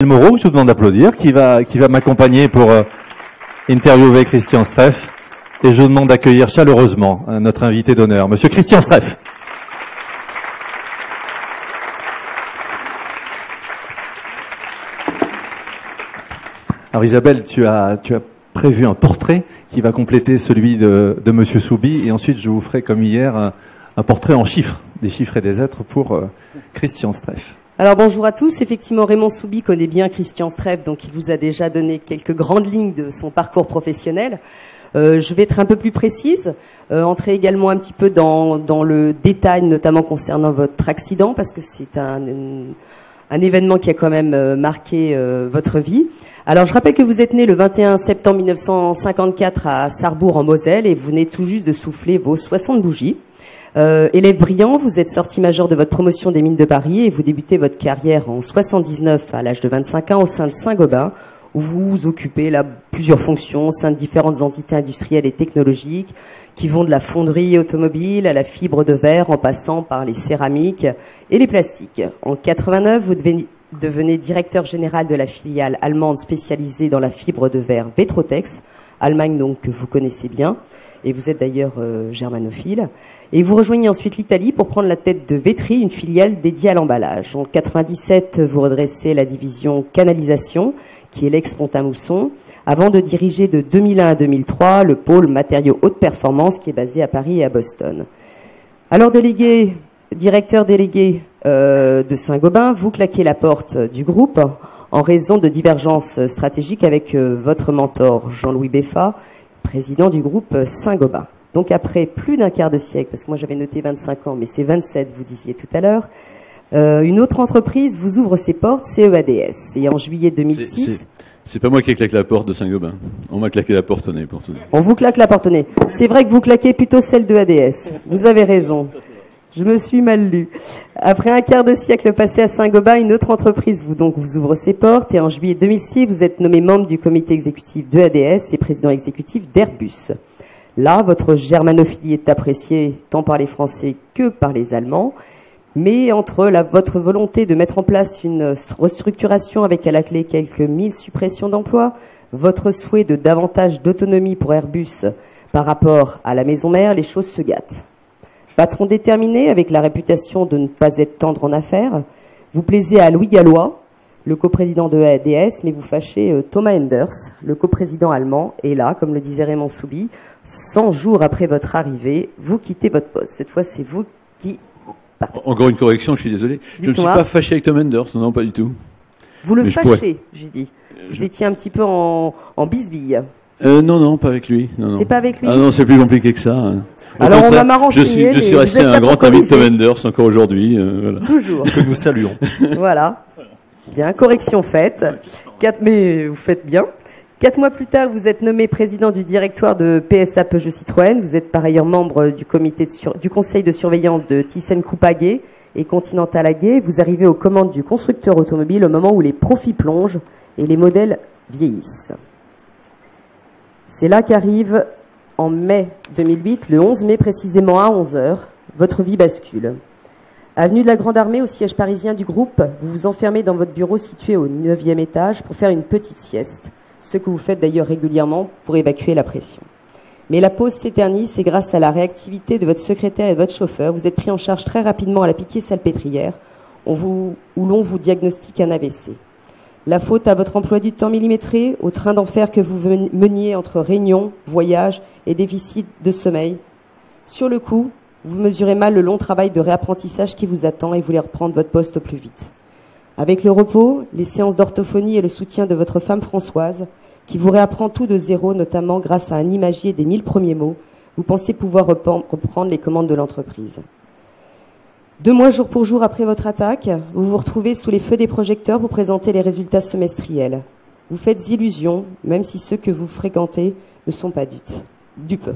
Moreau, je vous demande d'applaudir, qui va m'accompagner pour interviewer Christian Streff. Et je vous demande d'accueillir chaleureusement notre invité d'honneur, Monsieur Christian Streff. Alors Isabelle, tu as prévu un portrait qui va compléter celui de Monsieur Soubi, et ensuite je vous ferai comme hier un portrait en chiffres, des chiffres et des êtres pour Christian Streff. Alors bonjour à tous, effectivement Raymond Soubi connaît bien Christian Streff, donc il vous a déjà donné quelques grandes lignes de son parcours professionnel. Je vais être un peu plus précise, entrer également un petit peu dans le détail, notamment concernant votre accident, parce que c'est un événement qui a quand même marqué votre vie. Alors je rappelle que vous êtes né le 21 septembre 1954 à Sarrebourg en Moselle, et vous venez tout juste de souffler vos 60 bougies. Élève brillant, vous êtes sorti major de votre promotion des mines de Paris et vous débutez votre carrière en 79 à l'âge de 25 ans au sein de Saint-Gobain, où vous occupez là plusieurs fonctions au sein de différentes entités industrielles et technologiques qui vont de la fonderie automobile à la fibre de verre en passant par les céramiques et les plastiques. En 89, vous devenez directeur général de la filiale allemande spécialisée dans la fibre de verre Vetrotex, Allemagne donc que vous connaissez bien. Et vous êtes d'ailleurs germanophile. Et vous rejoignez ensuite l'Italie pour prendre la tête de Vetri, une filiale dédiée à l'emballage. En 97, vous redressez la division canalisation, qui est l'ex-Pont-à-Mousson, avant de diriger de 2001 à 2003 le pôle matériaux haute performance, qui est basé à Paris et à Boston. Alors directeur délégué de Saint-Gobain, vous claquez la porte du groupe en raison de divergences stratégiques avec votre mentor Jean-Louis Beffa, président du groupe Saint-Gobain. Donc après plus d'un quart de siècle, parce que moi j'avais noté 25 ans, mais c'est 27, vous disiez tout à l'heure, une autre entreprise vous ouvre ses portes, c'est EADS. Et en juillet 2006... C'est pas moi qui ai claqué la porte de Saint-Gobain. On m'a claqué la porte au nez pour tout dire. On vous claque la porte au nez. C'est vrai que vous claquez plutôt celle de EADS. Vous avez raison. Je me suis mal lu. Après un quart de siècle passé à Saint-Gobain, une autre entreprise vous ouvre ses portes, et en juillet 2006, vous êtes nommé membre du comité exécutif de ADS et président exécutif d'Airbus. Là, votre germanophilie est appréciée tant par les Français que par les Allemands, mais entre votre volonté de mettre en place une restructuration avec à la clé quelques 1000 suppressions d'emplois, votre souhait de davantage d'autonomie pour Airbus par rapport à la maison mère, les choses se gâtent. Patron déterminé, avec la réputation de ne pas être tendre en affaires, vous plaisez à Louis Gallois, le coprésident de ADS, mais vous fâchez Thomas Enders, le coprésident allemand, et là, comme le disait Raymond Soubi, 100 jours après votre arrivée, vous quittez votre poste. Cette fois, c'est vous qui partez. Encore une correction, je suis désolé. Je ne suis pas fâché avec Thomas Enders, non, pas du tout. Vous le fâchez, j'ai dit. Vous étiez un petit peu en bisbille. Non, pas avec lui. Non. C'est pas avec lui? Ah non, c'est plus compliqué que ça. Hein. Alors on va m'arranger. Je suis resté un grand ami de Tom Enders encore aujourd'hui. Voilà. Toujours. Que nous saluons. Voilà. Bien, correction faite. Mais vous faites bien. 4 mois plus tard, vous êtes nommé président du directoire de PSA Peugeot Citroën. Vous êtes par ailleurs membre du du conseil de surveillance de ThyssenKrupp AG et Continental AG. Vous arrivez aux commandes du constructeur automobile au moment où les profits plongent et les modèles vieillissent. C'est là qu'arrive, en mai 2008, le 11 mai précisément à 11h, votre vie bascule. Avenue de la Grande Armée, au siège parisien du groupe, vous vous enfermez dans votre bureau situé au 9e étage pour faire une petite sieste, ce que vous faites d'ailleurs régulièrement pour évacuer la pression. Mais la pause s'éternise et grâce à la réactivité de votre secrétaire et de votre chauffeur, vous êtes pris en charge très rapidement à la Pitié-Salpêtrière, où l'on vous diagnostique un AVC. La faute à votre emploi du temps millimétré, au train d'enfer que vous meniez entre réunions, voyages et déficit de sommeil. Sur le coup, vous mesurez mal le long travail de réapprentissage qui vous attend et voulez reprendre votre poste au plus vite. Avec le repos, les séances d'orthophonie et le soutien de votre femme Françoise, qui vous réapprend tout de zéro, notamment grâce à un imagier des 1000 premiers mots, vous pensez pouvoir reprendre les commandes de l'entreprise. 2 mois jour pour jour après votre attaque, vous vous retrouvez sous les feux des projecteurs pour présenter les résultats semestriels. Vous faites illusion, même si ceux que vous fréquentez ne sont pas dupes.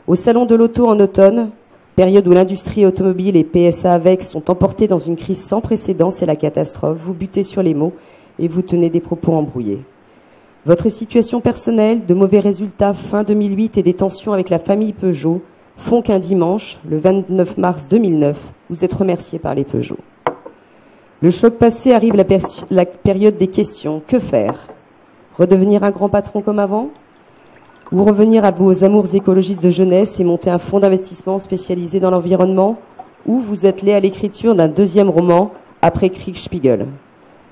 Au salon de l'auto en automne, période où l'industrie automobile et PSA avec sont emportés dans une crise sans précédent, c'est la catastrophe, vous butez sur les mots et vous tenez des propos embrouillés. Votre situation personnelle, de mauvais résultats fin 2008 et des tensions avec la famille Peugeot font qu'un dimanche, le 29 mars 2009, vous êtes remercié par les Peugeot. Le choc passé, arrive la période des questions. Que faire? Redevenir un grand patron comme avant? Ou revenir à vos amours écologistes de jeunesse et monter un fonds d'investissement spécialisé dans l'environnement? Ou vous atteler à l'écriture d'un deuxième roman après Kriegspiegel?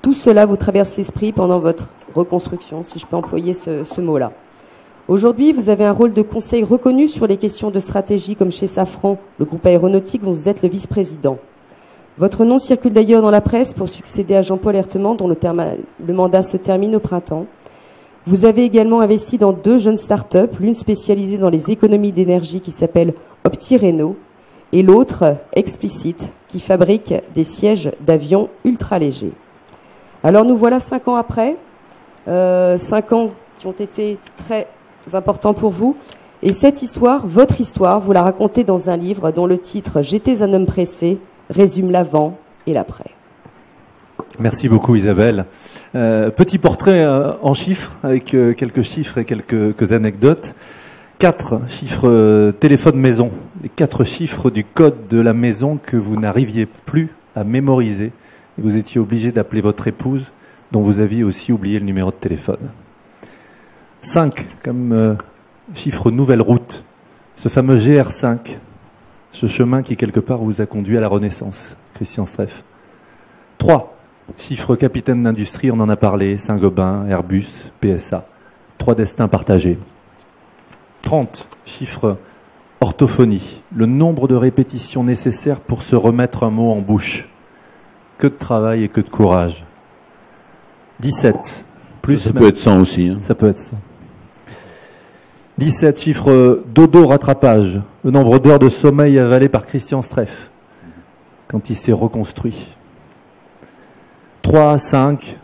Tout cela vous traverse l'esprit pendant votre reconstruction, si je peux employer ce mot-là. Aujourd'hui, vous avez un rôle de conseil reconnu sur les questions de stratégie, comme chez Safran, le groupe aéronautique, dont vous êtes le vice-président. Votre nom circule d'ailleurs dans la presse pour succéder à Jean-Paul Hertemann, dont le mandat se termine au printemps. Vous avez également investi dans 2 jeunes start-up, l'une spécialisée dans les économies d'énergie qui s'appelle OptiReno, et l'autre, Explicit, qui fabrique des sièges d'avions ultra légers. Alors nous voilà 5 ans après, 5 ans qui ont été très importants pour vous. Et cette histoire, votre histoire, vous la racontez dans un livre dont le titre « J'étais un homme pressé » résume l'avant et l'après. Merci beaucoup Isabelle. Petit portrait en chiffres, avec quelques chiffres et quelques anecdotes. 4 chiffres téléphone maison, les 4 chiffres du code de la maison que vous n'arriviez plus à mémoriser. Et vous étiez obligé d'appeler votre épouse, dont vous aviez aussi oublié le numéro de téléphone. 5 comme chiffre nouvelle route, ce fameux GR5, ce chemin qui quelque part vous a conduit à la Renaissance, Christian Streff. 3 chiffre capitaine d'industrie, on en a parlé, Saint-Gobain, Airbus, PSA, 3 destins partagés. 30 chiffre orthophonie, le nombre de répétitions nécessaires pour se remettre un mot en bouche. Que de travail et que de courage. 17 plus ça peut être 100 aussi. Hein. Ça peut être 100. 17 chiffres dodo rattrapage, le nombre d'heures de sommeil avalé par Christian Streff quand il s'est reconstruit. 3, 5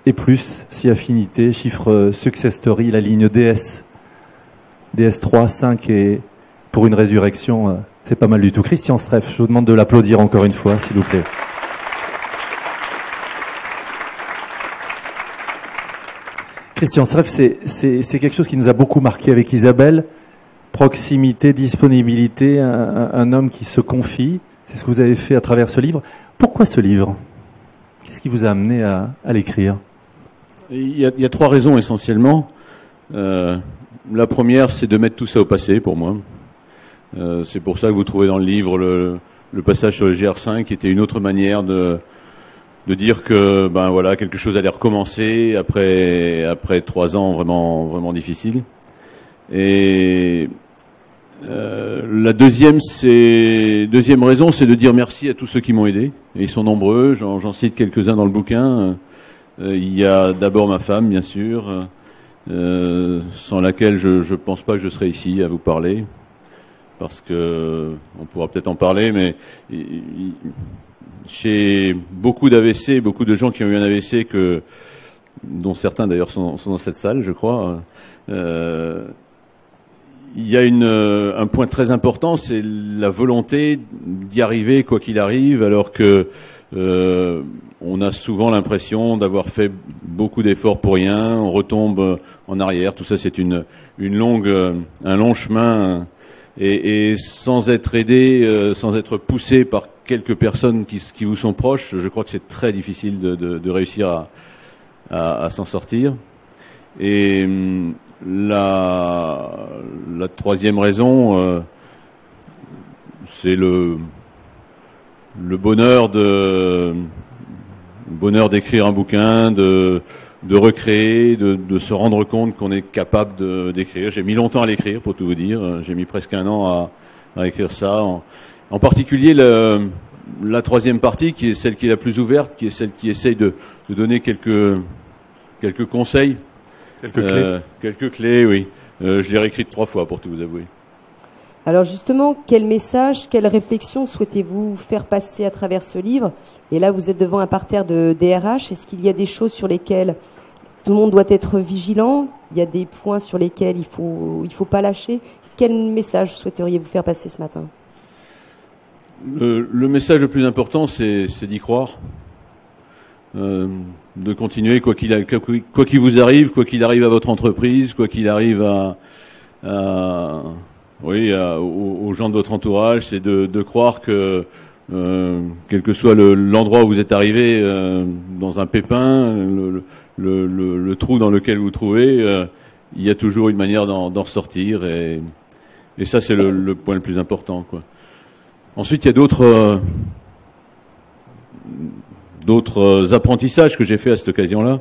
et plus, si affinité, chiffre success story, la ligne DS. DS3, 5 et pour une résurrection, c'est pas mal du tout. Christian Streff, je vous demande de l'applaudir encore une fois, s'il vous plaît. Christian Streff, c'est quelque chose qui nous a beaucoup marqué avec Isabelle. Proximité, disponibilité, un homme qui se confie. C'est ce que vous avez fait à travers ce livre. Pourquoi ce livre? Qu'est-ce qui vous a amené à l'écrire? Il y a 3 raisons essentiellement. La première, c'est de mettre tout ça au passé pour moi. C'est pour ça que vous trouvez dans le livre le passage sur le GR5 qui était une autre manière de dire que ben voilà, quelque chose allait recommencer après 3 ans vraiment difficiles. Et la deuxième raison, c'est de dire merci à tous ceux qui m'ont aidé. Et ils sont nombreux, j'en cite quelques-uns dans le bouquin. Il y a d'abord ma femme, bien sûr, sans laquelle je pense pas que je serais ici à vous parler, parce que on pourra peut-être en parler, mais chez beaucoup d'AVC, beaucoup de gens qui ont eu un AVC, dont certains d'ailleurs sont dans cette salle, je crois, il y a un point très important, c'est la volonté d'y arriver quoi qu'il arrive, alors que on a souvent l'impression d'avoir fait beaucoup d'efforts pour rien, on retombe en arrière. Tout ça, c'est un long chemin, et sans être aidé, sans être poussé par quelques personnes qui vous sont proches, je crois que c'est très difficile de réussir à s'en sortir. Et la troisième raison, c'est le bonheur d'écrire un bouquin, de recréer, de se rendre compte qu'on est capable d'écrire. J'ai mis longtemps à l'écrire, pour tout vous dire. J'ai mis presque 1 an à écrire ça. En particulier la troisième partie, qui est celle qui est la plus ouverte, qui est celle qui essaye de donner quelques conseils. Quelques clés, oui. Je l'ai réécrite 3 fois, pour tout vous avouer. Alors justement, quel message, quelle réflexion souhaitez-vous faire passer à travers ce livre? Et là, vous êtes devant un parterre de DRH. Est-ce qu'il y a des choses sur lesquelles tout le monde doit être vigilant? Il y a des points sur lesquels il faut pas lâcher? Quel message souhaiteriez-vous faire passer ce matin? Le message le plus important, c'est d'y croire. De continuer quoi qu'il vous arrive, quoi qu'il arrive à votre entreprise, quoi qu'il arrive aux gens de votre entourage, c'est de croire que quel que soit l'endroit où vous êtes arrivé, dans un pépin, le trou dans lequel vous vous trouvez, il y a toujours une manière d'en ressortir, et ça c'est le point le plus important, quoi. Ensuite, il y a d'autres apprentissages que j'ai fait à cette occasion-là,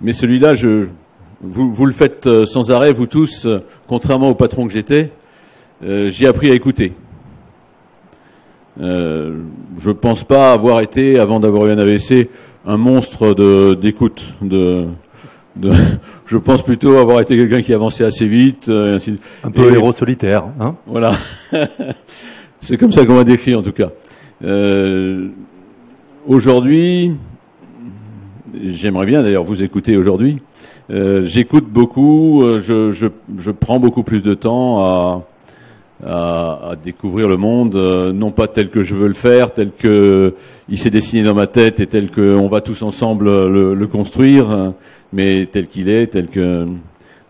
mais celui-là, vous le faites sans arrêt, vous tous, contrairement au patron que j'étais. J'ai appris à écouter. Je pense pas avoir été, avant d'avoir eu un AVC, un monstre d'écoute. Je pense plutôt avoir été quelqu'un qui avançait assez vite. Un peu héros solitaire, hein. Voilà. C'est comme ça qu'on m'a décrit, en tout cas. Aujourd'hui, j'aimerais bien d'ailleurs vous écouter aujourd'hui. J'écoute beaucoup. Je prends beaucoup plus de temps à découvrir le monde, non pas tel que je veux le faire, tel que il s'est dessiné dans ma tête et tel que on va tous ensemble le construire, mais tel qu'il est, tel que.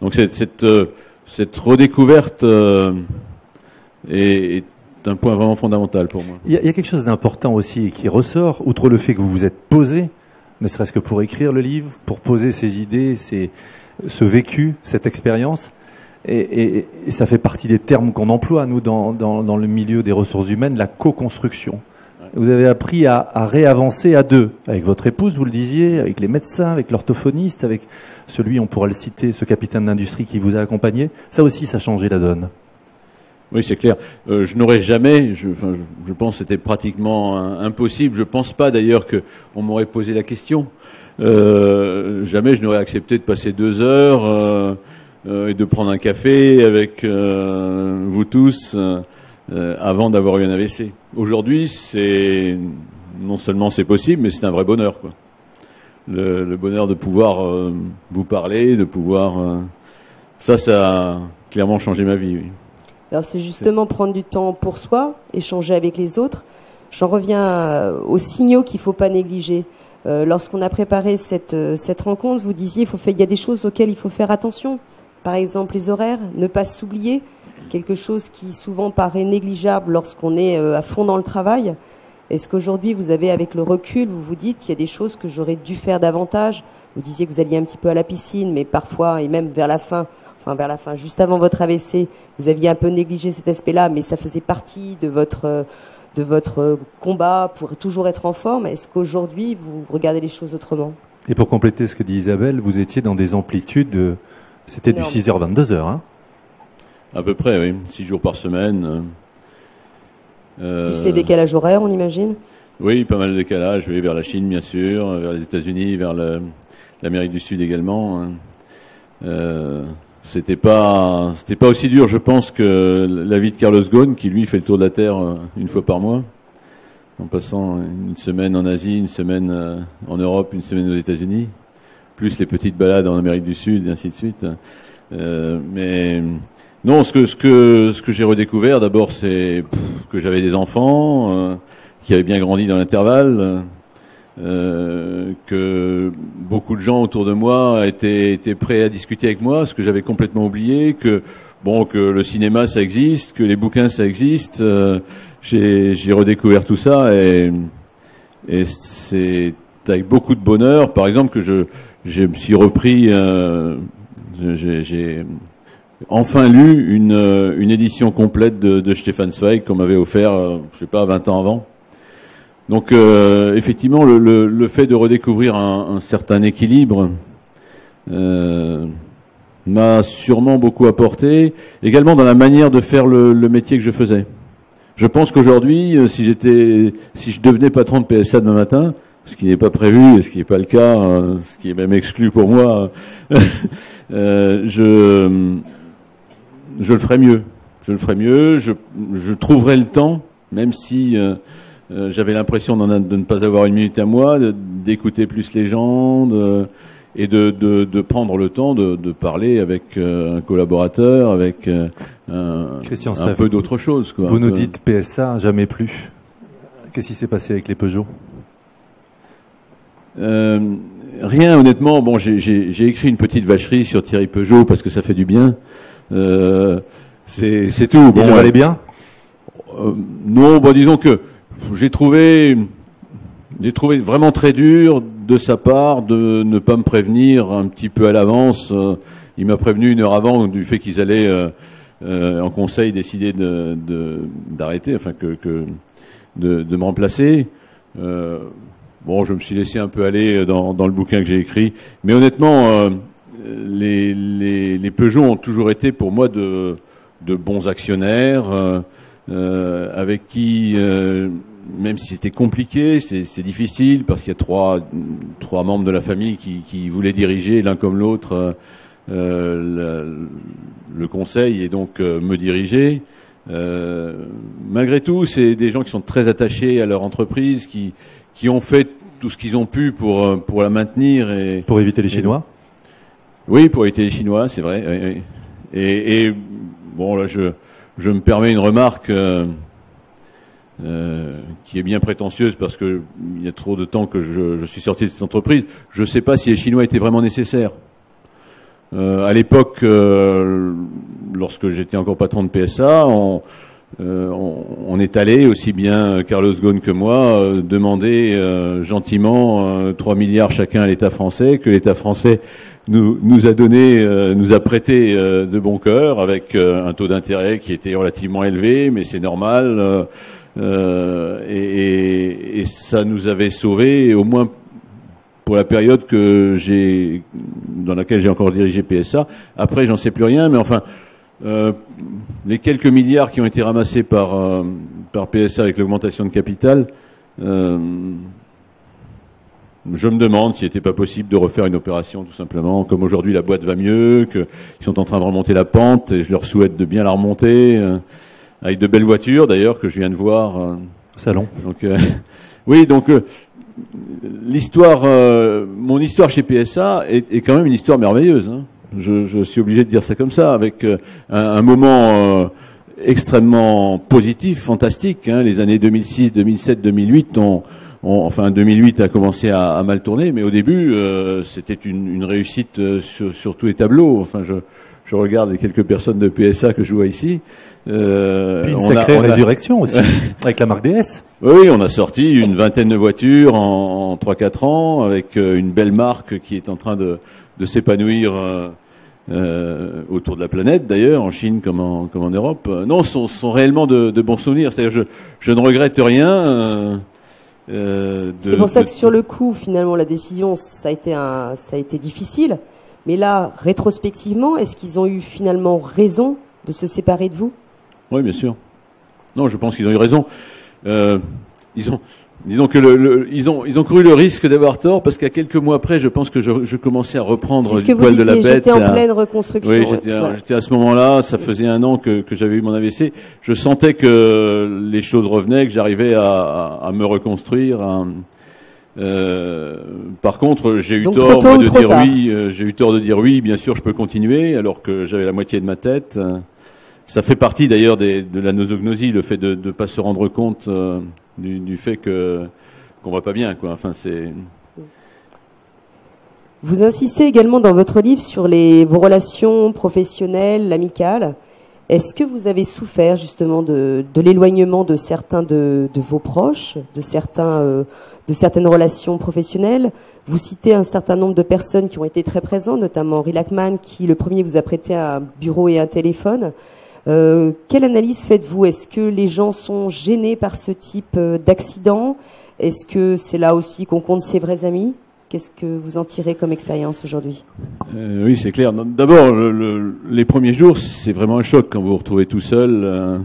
Donc cette redécouverte est un point vraiment fondamental pour moi. Il y a quelque chose d'important aussi qui ressort, outre le fait que vous vous êtes posé, ne serait-ce que pour écrire le livre, pour poser ses idées, ce vécu, cette expérience. Et ça fait partie des termes qu'on emploie, nous, dans le milieu des ressources humaines, la co-construction. Ouais. Vous avez appris à réavancer à deux, avec votre épouse, vous le disiez, avec les médecins, avec l'orthophoniste, avec celui, on pourra le citer, ce capitaine d'industrie qui vous a accompagné. Ça aussi, ça a changé la donne. Oui, c'est clair. Je n'aurais jamais, je pense que c'était pratiquement impossible. Je pense pas d'ailleurs que on m'aurait posé la question. Jamais je n'aurais accepté de passer 2 heures et de prendre un café avec vous tous avant d'avoir eu un AVC. Aujourd'hui, non seulement c'est possible, mais c'est un vrai bonheur, quoi. Le bonheur de pouvoir vous parler, de pouvoir ça a clairement changé ma vie. Oui. Alors c'est justement prendre du temps pour soi, échanger avec les autres. J'en reviens aux signaux qu'il faut pas négliger. Lorsqu'on a préparé cette rencontre, vous disiez il y a des choses auxquelles il faut faire attention. Par exemple, les horaires, ne pas s'oublier, quelque chose qui souvent paraît négligeable lorsqu'on est à fond dans le travail. Est-ce qu'aujourd'hui, vous avez, avec le recul, vous vous dites, il y a des choses que j'aurais dû faire davantage? Vous disiez que vous alliez un petit peu à la piscine, mais parfois, et même vers la fin, juste avant votre AVC, vous aviez un peu négligé cet aspect-là, mais ça faisait partie de votre combat pour toujours être en forme. Est-ce qu'aujourd'hui, vous regardez les choses autrement? Et pour compléter ce que dit Isabelle, vous étiez dans des amplitudes, c'était du 6h, 22h, hein? À peu près, oui. 6 jours par semaine. Plus les décalages horaires, on imagine? Oui, pas mal de décalages, oui, vers la Chine, bien sûr, vers les États-Unis, vers l'Amérique du Sud également. C'était pas aussi dur, je pense, que la vie de Carlos Ghosn, qui lui fait le tour de la Terre une fois par mois, en passant une semaine en Asie, une semaine en Europe, une semaine aux États-Unis, plus les petites balades en Amérique du Sud, et ainsi de suite. Mais non, ce que j'ai redécouvert, d'abord, c'est que j'avais des enfants qui avaient bien grandi dans l'intervalle. Que beaucoup de gens autour de moi étaient prêts à discuter avec moi, ce que j'avais complètement oublié, que le cinéma ça existe, que les bouquins ça existe. J'ai redécouvert tout ça et c'est avec beaucoup de bonheur, par exemple, que je me suis repris, j'ai enfin lu une édition complète de Stefan Zweig qu'on m'avait offert, 20 ans avant. Donc effectivement, le fait de redécouvrir un certain équilibre m'a sûrement beaucoup apporté, également dans la manière de faire le métier que je faisais. Je pense qu'aujourd'hui, si je devenais patron de PSA demain matin, ce qui n'est pas prévu, ce qui n'est pas le cas, ce qui est même exclu pour moi, je le ferais mieux. Je trouverais le temps, même si j'avais l'impression de ne pas avoir une minute à moi, d'écouter plus les gens, et de prendre le temps de parler avec un collaborateur, avec un peu d'autre chose, quoi. Vous nous dites PSA, jamais plus. Qu'est-ce qui s'est passé avec les Peugeot? Rien, honnêtement. Bon, j'ai écrit une petite vacherie sur Thierry Peugeot parce que ça fait du bien. C'est tout. Bon, il allait bien? Non, disons que j'ai trouvé vraiment très dur de sa part de ne pas me prévenir un petit peu à l'avance. Il m'a prévenu 1 heure avant du fait qu'ils allaient en conseil décider d'arrêter, enfin de me remplacer. Bon, je me suis laissé un peu aller dans le bouquin que j'ai écrit, mais honnêtement, les Peugeot ont toujours été pour moi de bons actionnaires, avec qui, même si c'était compliqué, c'est difficile parce qu'il y a trois membres de la famille qui voulaient diriger l'un comme l'autre le conseil et donc me diriger. Malgré tout, c'est des gens qui sont très attachés à leur entreprise, qui ont fait tout ce qu'ils ont pu pour la maintenir et pour éviter les Chinois. Oui, pour éviter les Chinois, c'est vrai. Et bon, là, je me permets une remarque qui est bien prétentieuse parce que il y a trop de temps que je suis sorti de cette entreprise. Je ne sais pas si les Chinois étaient vraiment nécessaires. À l'époque, lorsque j'étais encore patron de PSA, on est allé, aussi bien Carlos Ghosn que moi, demander gentiment 3 milliards chacun à l'État français, que l'État français nous a donné, nous a prêté de bon cœur, avec un taux d'intérêt qui était relativement élevé, mais c'est normal, et ça nous avait sauvés, au moins pour la période dans laquelle j'ai encore dirigé PSA. Après, j'en sais plus rien, mais enfin, les quelques milliards qui ont été ramassés par PSA avec l'augmentation de capital, je me demande s'il n'était pas possible de refaire une opération, tout simplement. Comme aujourd'hui, la boîte va mieux, qu'ils sont en train de remonter la pente, et je leur souhaite de bien la remonter, avec de belles voitures, d'ailleurs, que je viens de voir. Salon. Donc, oui, donc, mon histoire chez PSA est quand même une histoire merveilleuse, hein. Je suis obligé de dire ça comme ça, avec un moment extrêmement positif, fantastique, hein. Les années 2006, 2007, 2008 enfin 2008 a commencé à mal tourner, mais au début c'était une réussite sur tous les tableaux. Enfin, je regarde les quelques personnes de PSA que je vois ici. Puis une sacrée résurrection aussi, avec la marque DS. Oui, on a sorti une vingtaine de voitures en 3-4 ans, avec une belle marque qui est en train de s'épanouir autour de la planète, d'ailleurs, en Chine comme en Europe. Non, sont réellement de bons souvenirs. C'est-à-dire, je ne regrette rien. C'est pour ça que sur le coup, finalement, la décision, ça a été difficile. Mais là, rétrospectivement, est-ce qu'ils ont eu finalement raison de se séparer de vous? Oui, bien sûr. Non, je pense qu'ils ont eu raison. Disons que ils ont couru le risque d'avoir tort, parce qu'à quelques mois après, je pense que je commençais à reprendre du poil de la bête. J'étais en pleine reconstruction. Oui, j'étais à ce moment-là. Ça faisait 1 an que j'avais eu mon AVC. Je sentais que les choses revenaient, que j'arrivais à me reconstruire. Par contre, j'ai eu tort de dire oui. J'ai eu tort de dire oui. Bien sûr, je peux continuer, alors que j'avais la moitié de ma tête. Ça fait partie d'ailleurs de la nosognosie, le fait de ne pas se rendre compte du fait qu'on va pas bien, quoi. Enfin, c'est. Vous insistez également dans votre livre sur vos relations professionnelles, amicales. Est-ce que vous avez souffert justement de l'éloignement de certains de vos proches, de certaines relations professionnelles? Vous citez un certain nombre de personnes qui ont été très présentes, notamment Henri Lachmann, qui le premier vous a prêté un bureau et un téléphone. Quelle analyse faites-vous? Est-ce que les gens sont gênés par ce type d'accident? Est-ce que c'est là aussi qu'on compte ses vrais amis? Qu'est-ce que vous en tirez comme expérience aujourd'hui? Oui, c'est clair. D'abord, les premiers jours, c'est vraiment un choc quand vous vous retrouvez tout seul,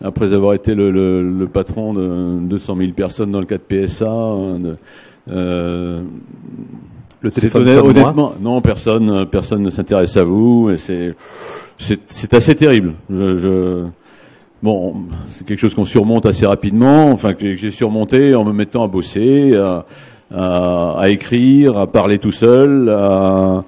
après avoir été le patron de 200 000 personnes dans le cas de PSA. Le téléphone honnêtement, non, personne ne s'intéresse à vous, et c'est assez terrible. Bon, c'est quelque chose qu'on surmonte assez rapidement, enfin que j'ai surmonté en me mettant à bosser, à écrire, à parler tout seul, à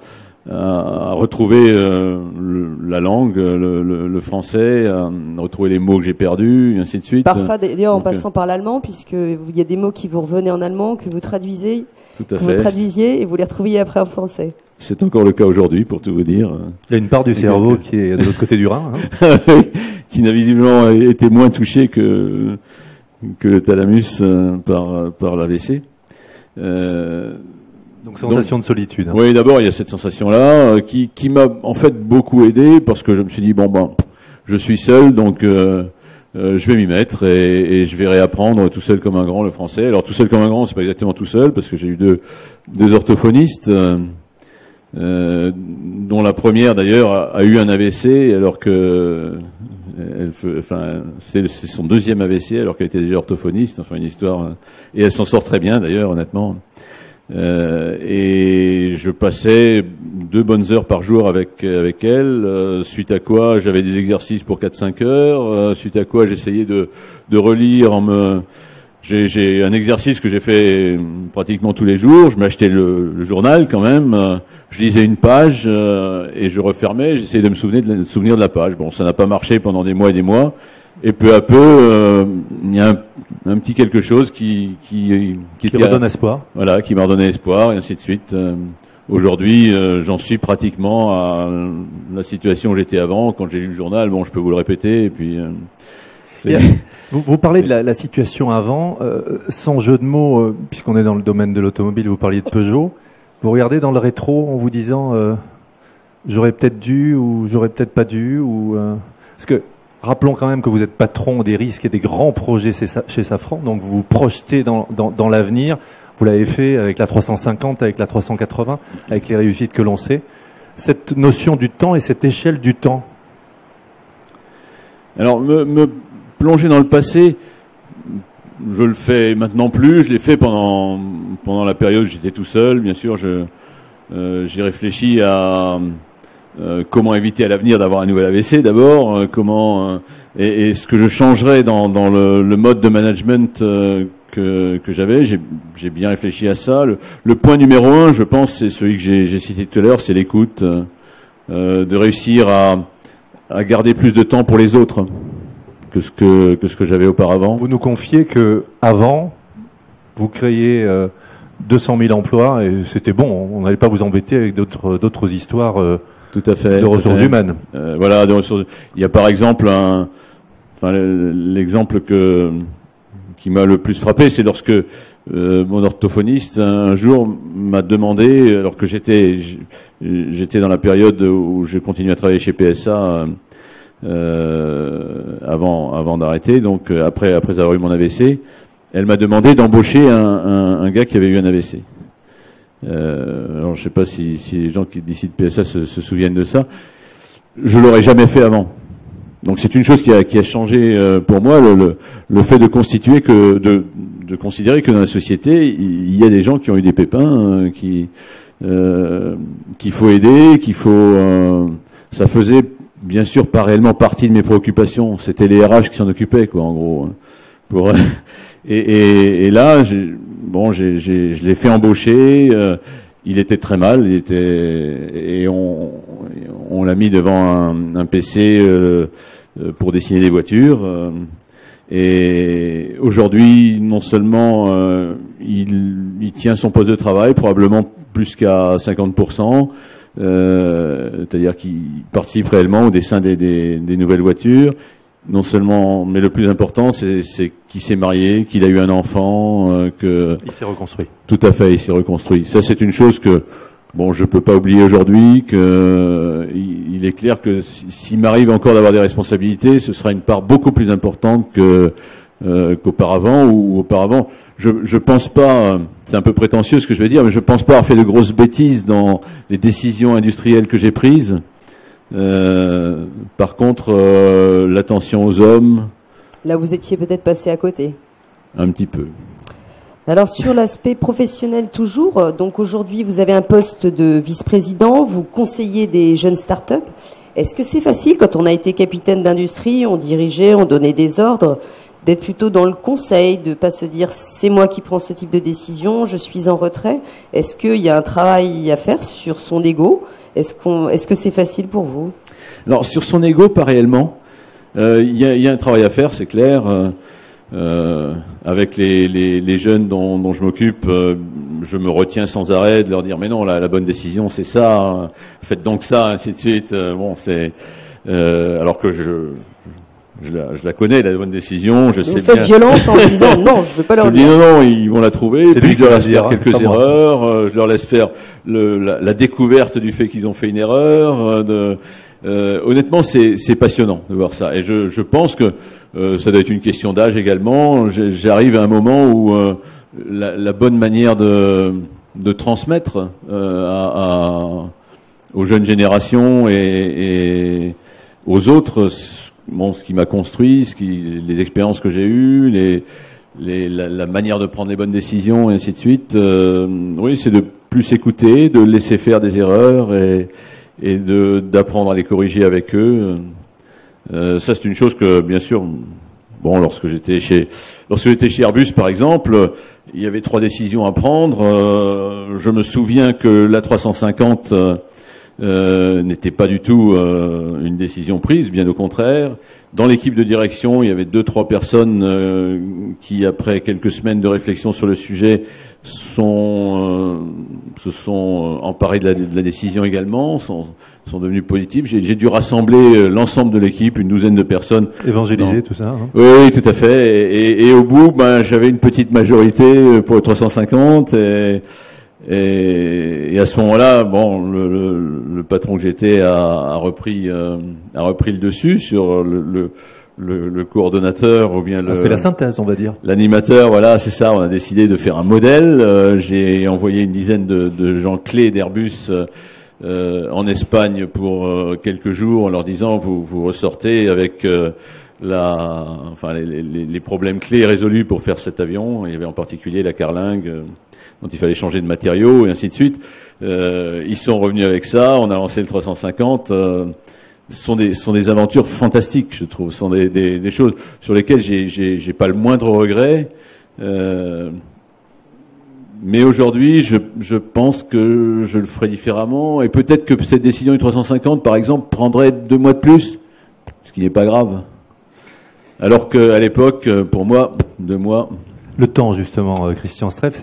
retrouver la langue, le français, à retrouver les mots que j'ai perdus, et ainsi de suite. Parfois, d'ailleurs, en passant par l'allemand, puisque il y a des mots qui vous revenaient en allemand, que vous traduisez. Tout à fait. Vous traduisiez et vous les retrouviez après en français. C'est encore le cas aujourd'hui, pour tout vous dire. Il y a une part du cerveau qui est de l'autre côté du Rhin, hein. Qui n'a visiblement été moins touchée que le thalamus par l'AVC. Donc sensation de solitude. Hein. Oui, d'abord il y a cette sensation-là qui m'a en fait beaucoup aidé parce que je me suis dit je suis seul donc je vais m'y mettre et je vais réapprendre tout seul comme un grand le français. Alors tout seul comme un grand, c'est pas exactement tout seul parce que j'ai eu deux orthophonistes dont la première d'ailleurs a eu un AVC alors que c'est son deuxième AVC alors qu'elle était déjà orthophoniste. Enfin une histoire et elle s'en sort très bien d'ailleurs honnêtement. Et je passais 2 bonnes heures par jour avec elle, suite à quoi j'avais des exercices pour 4-5 heures, suite à quoi j'essayais de relire j'ai un exercice que j'ai fait pratiquement tous les jours, je m'achetais le journal quand même, je lisais une page et je refermais, j'essayais de me souvenir de la page. Bon, ça n'a pas marché pendant des mois et des mois. Et peu à peu, il y a un petit quelque chose qui redonne espoir. Voilà, qui m'a redonné espoir, et ainsi de suite. Aujourd'hui, j'en suis pratiquement à la situation où j'étais avant. Quand j'ai lu le journal, je peux vous le répéter. Et puis, vous parlez de la situation avant, sans jeu de mots, puisqu'on est dans le domaine de l'automobile. Vous parliez de Peugeot. Vous regardez dans le rétro en vous disant, j'aurais peut-être dû ou j'aurais peut-être pas dû ou parce que rappelons quand même que vous êtes patron des risques et des grands projets chez Safran, donc vous vous projetez dans l'avenir. Vous l'avez fait avec la 350, avec la 380, avec les réussites que l'on sait. Cette notion du temps et cette échelle du temps. Alors, me plonger dans le passé, je le fais maintenant plus. Je l'ai fait pendant la période où j'étais tout seul. Bien sûr, j'ai réfléchi à comment éviter à l'avenir d'avoir un nouvel AVC d'abord, et ce que je changerais dans le mode de management que j'avais. J'ai bien réfléchi à ça. Le point numéro 1, je pense, c'est celui que j'ai cité tout à l'heure, c'est l'écoute, de réussir à garder plus de temps pour les autres que ce que j'avais auparavant. Vous nous confiez que avant, vous créiez 200 000 emplois et c'était bon. On n'allait pas vous embêter avec d'autres histoires. Tout à fait. De ressources humaines. Voilà, de ressources. Il y a par exemple l'exemple qui m'a le plus frappé, c'est lorsque mon orthophoniste un jour m'a demandé, alors que j'étais dans la période où je continuais à travailler chez PSA avant d'arrêter, donc après avoir eu mon AVC, elle m'a demandé d'embaucher un gars qui avait eu un AVC. Alors je sais pas si les gens d'ici de PSA se souviennent de ça. Je l'aurais jamais fait avant. Donc c'est une chose qui a changé pour moi, le fait de considérer que dans la société il y a des gens qui ont eu des pépins, qu'il faut aider, ça faisait bien sûr pas réellement partie de mes préoccupations. C'était les RH qui s'en occupaient, quoi, en gros. Et là, je l'ai fait embaucher. Il était très mal. Et on l'a mis devant un PC pour dessiner des voitures. Et aujourd'hui, non seulement il tient son poste de travail, probablement plus qu'à 50%. C'est-à-dire qu'il participe réellement au dessin des nouvelles voitures. Non seulement, mais le plus important, c'est qu'il s'est marié, qu'il a eu un enfant, il s'est reconstruit. Tout à fait, il s'est reconstruit. Ça, c'est une chose que je peux pas oublier aujourd'hui. Il est clair que s'il m'arrive encore d'avoir des responsabilités, ce sera une part beaucoup plus importante qu'auparavant. Ou auparavant, je pense pas. C'est un peu prétentieux ce que je vais dire, mais je pense pas avoir fait de grosses bêtises dans les décisions industrielles que j'ai prises. Par contre, l'attention aux hommes. Là, vous étiez peut-être passé à côté. Un petit peu. Alors, sur l'aspect professionnel toujours, donc aujourd'hui, vous avez un poste de vice-président, vous conseillez des jeunes start-up. Est-ce que c'est facile quand on a été capitaine d'industrie, on dirigeait, on donnait des ordres, d'être plutôt dans le conseil, de pas se dire c'est moi qui prends ce type de décision, je suis en retrait? Est-ce qu'il y a un travail à faire sur son ego? Est-ce que c'est facile pour vous? Alors sur son ego, pas réellement. Il y a un travail à faire, c'est clair. Avec les jeunes dont je m'occupe, je me retiens sans arrêt de leur dire mais non, la bonne décision c'est ça, faites donc ça, ainsi de suite. Alors que Je la connais, la bonne décision, je sais bien. Vous faites violence en disant non, je veux pas leur dire. Je dis non, ils vont la trouver, puis je leur laisse faire quelques erreurs, je leur laisse faire la découverte du fait qu'ils ont fait une erreur, honnêtement, c'est passionnant de voir ça. Et je pense que ça doit être une question d'âge également. J'arrive à un moment où la bonne manière de transmettre aux jeunes générations et aux autres, bon, ce qui m'a construit, les expériences que j'ai eues, la manière de prendre les bonnes décisions et ainsi de suite. Oui, c'est de plus écouter, de laisser faire des erreurs et d'apprendre à les corriger avec eux. Ça, c'est une chose que, bien sûr, bon, lorsque j'étais chez Airbus, par exemple, il y avait 3 décisions à prendre. Je me souviens que l'A350 n'était pas du tout une décision prise, bien au contraire. Dans l'équipe de direction, il y avait 2-3 personnes qui, après quelques semaines de réflexion sur le sujet, se sont emparées de la décision également, sont devenus positifs. J'ai dû rassembler l'ensemble de l'équipe, une douzaine de personnes. Évangéliser tout ça. Hein. Oui, tout à fait. Et au bout, j'avais une petite majorité pour le 350. Et à ce moment-là, bon, le patron que j'étais a repris le dessus sur le coordonnateur ou bien on fait la synthèse, on va dire. L'animateur, voilà, c'est ça. On a décidé de faire un modèle. J'ai envoyé une dizaine de gens clés d'Airbus en Espagne pour quelques jours, en leur disant vous ressortez avec les problèmes clés résolus pour faire cet avion. Il y avait en particulier la carlingue dont il fallait changer de matériaux et ainsi de suite. Ils sont revenus avec ça. On a lancé le 350. Ce sont des aventures fantastiques, je trouve. Ce sont des choses sur lesquelles j'ai pas le moindre regret. Mais aujourd'hui, je pense que je le ferai différemment. Et peut-être que cette décision du 350, par exemple, prendrait 2 mois de plus, ce qui n'est pas grave. Alors qu'à l'époque, pour moi, 2 mois... Le temps, justement, Christian Streff,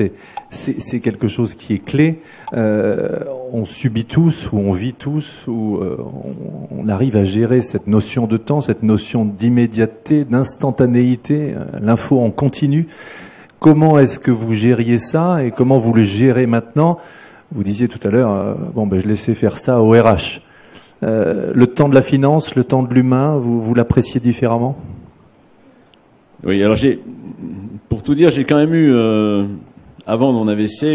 c'est quelque chose qui est clé. On subit tous, ou on vit tous, ou on arrive à gérer cette notion de temps, cette notion d'immédiateté, d'instantanéité, l'info en continu. Comment est-ce que vous gériez ça et comment vous le gérez maintenant? Vous disiez tout à l'heure, je laissais faire ça au RH. Le temps de la finance, le temps de l'humain, vous l'appréciez différemment? Oui, alors pour tout dire, j'ai quand même eu, avant mon AVC,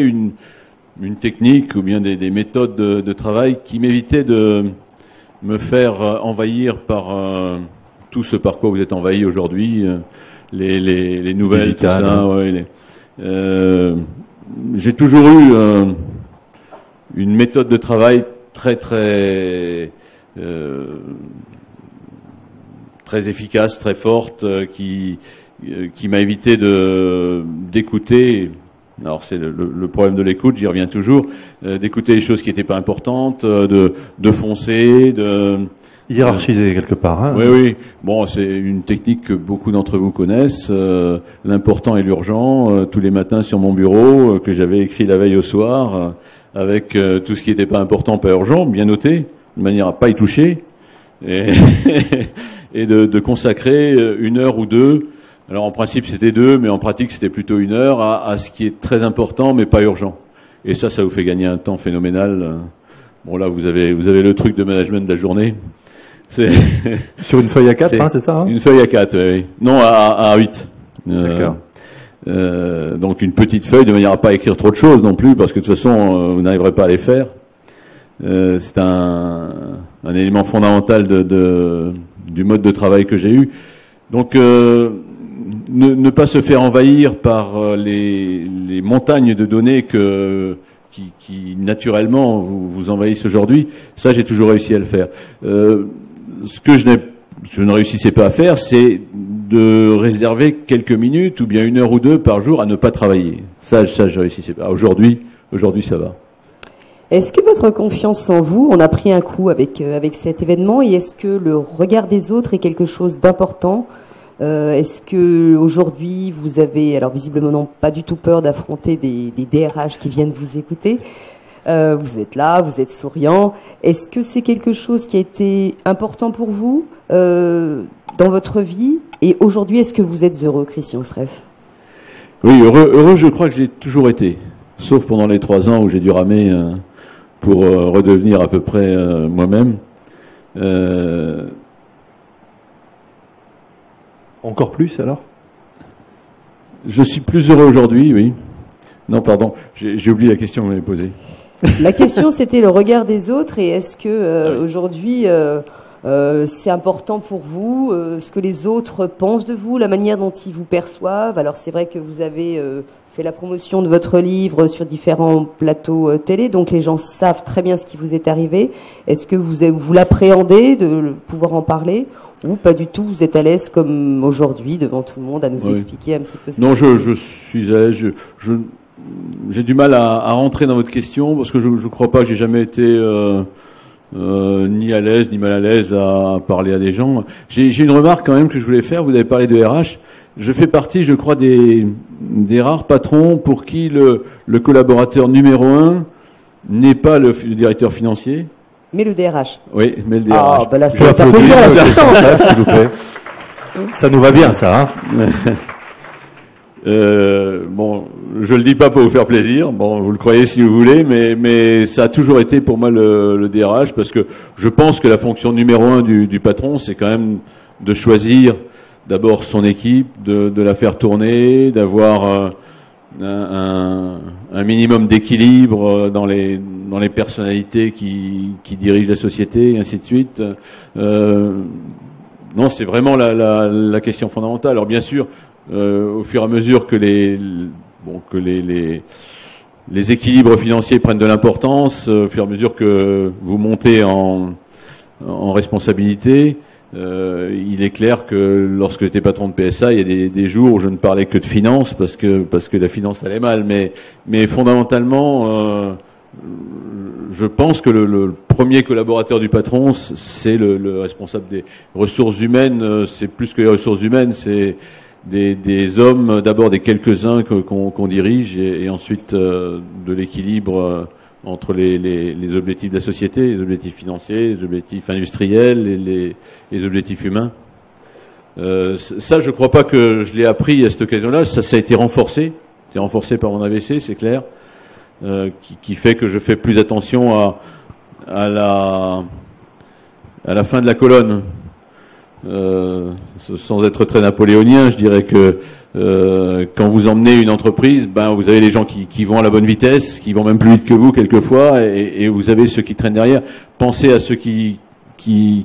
une technique ou bien des méthodes de travail qui m'évitaient de me faire envahir par tout ce par quoi vous êtes envahi aujourd'hui, les nouvelles, digital, tout ça. Ouais, j'ai toujours eu une méthode de travail très efficace, très forte, qui m'a évité d'écouter. Alors c'est le problème de l'écoute, j'y reviens toujours, d'écouter les choses qui n'étaient pas importantes, de foncer, hiérarchiser quelque part. Hein. Oui. Bon, c'est une technique que beaucoup d'entre vous connaissent. L'important et l'urgent, tous les matins sur mon bureau, que j'avais écrit la veille au soir, avec tout ce qui n'était pas important, pas urgent, bien noté, de manière à pas y toucher, et de consacrer 1 heure ou 2. Alors en principe c'était 2, mais en pratique c'était plutôt 1 heure à ce qui est très important mais pas urgent. Et ça vous fait gagner un temps phénoménal. Bon là vous avez le truc de management de la journée. Sur une feuille A4, c'est ça hein? Une feuille A4, oui. Non, à A8. D'accord. Donc une petite feuille de manière à pas écrire trop de choses non plus, parce que de toute façon vous n'arriverez pas à les faire. C'est un élément fondamental du mode de travail que j'ai eu. Donc ne pas se faire envahir par les montagnes de données qui naturellement vous envahissent aujourd'hui, ça j'ai toujours réussi à le faire. Ce que je ne réussissais pas à faire, c'est de réserver quelques minutes ou bien 1 heure ou 2 par jour à ne pas travailler. Ça je réussissais pas. Aujourd'hui ça va. Est-ce que votre confiance en vous, on a pris un coup avec cet événement, et est-ce que le regard des autres est quelque chose d'important? Est-ce que aujourd'hui vous avez, alors visiblement non, pas du tout peur d'affronter des DRH qui viennent vous écouter? Vous êtes là, vous êtes souriant. Est-ce que c'est quelque chose qui a été important pour vous dans votre vie. Et aujourd'hui, est-ce que vous êtes heureux, Christian Streff? Oui, heureux, je crois que j'ai toujours été. Sauf pendant les 3 ans où j'ai dû ramer pour redevenir à peu près moi-même. Encore plus alors? Je suis plus heureux aujourd'hui, oui. Non, pardon, j'ai oublié la question que vous m'avez posée. La question, c'était le regard des autres, et est-ce que aujourd'hui, c'est important pour vous, ce que les autres pensent de vous, la manière dont ils vous perçoivent? Alors c'est vrai que vous avez fait la promotion de votre livre sur différents plateaux télé, donc les gens savent très bien ce qui vous est arrivé. Est-ce que vous l'appréhendez de pouvoir en parler, ou pas du tout, vous êtes à l'aise comme aujourd'hui devant tout le monde à nous expliquer un petit peu ce Non, je suis à l'aise. J'ai du mal à rentrer dans votre question parce que je crois pas que j'ai jamais été ni à l'aise ni mal à l'aise à parler à des gens. J'ai une remarque quand même que je voulais faire. Vous avez parlé de RH. Je fais partie, je crois, des rares patrons pour qui le collaborateur numéro 1 n'est pas le directeur financier. Mais le DRH. Oui, mais le DRH. Ah, bah là, Je vais applaudir l'assistance, s'il vous plaît. Ça nous va bien, ça, hein. Bon, je le dis pas pour vous faire plaisir. Bon, vous le croyez si vous voulez, mais ça a toujours été pour moi le DRH, parce que je pense que la fonction numéro 1 du patron, c'est quand même de choisir d'abord son équipe, de la faire tourner, d'avoir un minimum d'équilibre dans les personnalités qui dirigent la société, et ainsi de suite. Non, c'est vraiment la question fondamentale. Alors bien sûr, au fur et à mesure que les équilibres financiers prennent de l'importance, au fur et à mesure que vous montez en responsabilité, il est clair que lorsque j'étais patron de PSA, il y a des jours où je ne parlais que de finance parce que la finance allait mal. Mais fondamentalement, je pense que le premier collaborateur du patron, c'est le responsable des ressources humaines. C'est plus que les ressources humaines, c'est des hommes, d'abord des quelques-uns qu'on dirige, et ensuite de l'équilibre entre les objectifs de la société, les objectifs financiers, les objectifs industriels et les objectifs humains. Ça, je crois pas que je l'ai appris à cette occasion-là. Ça a été renforcé. C'est renforcé par mon AVC, c'est clair, qui fait que je fais plus attention à la fin de la colonne. Sans être très napoléonien, je dirais que quand vous emmenez une entreprise, vous avez les gens qui vont à la bonne vitesse, qui vont même plus vite que vous quelquefois, et vous avez ceux qui traînent derrière. Pensez à ceux qui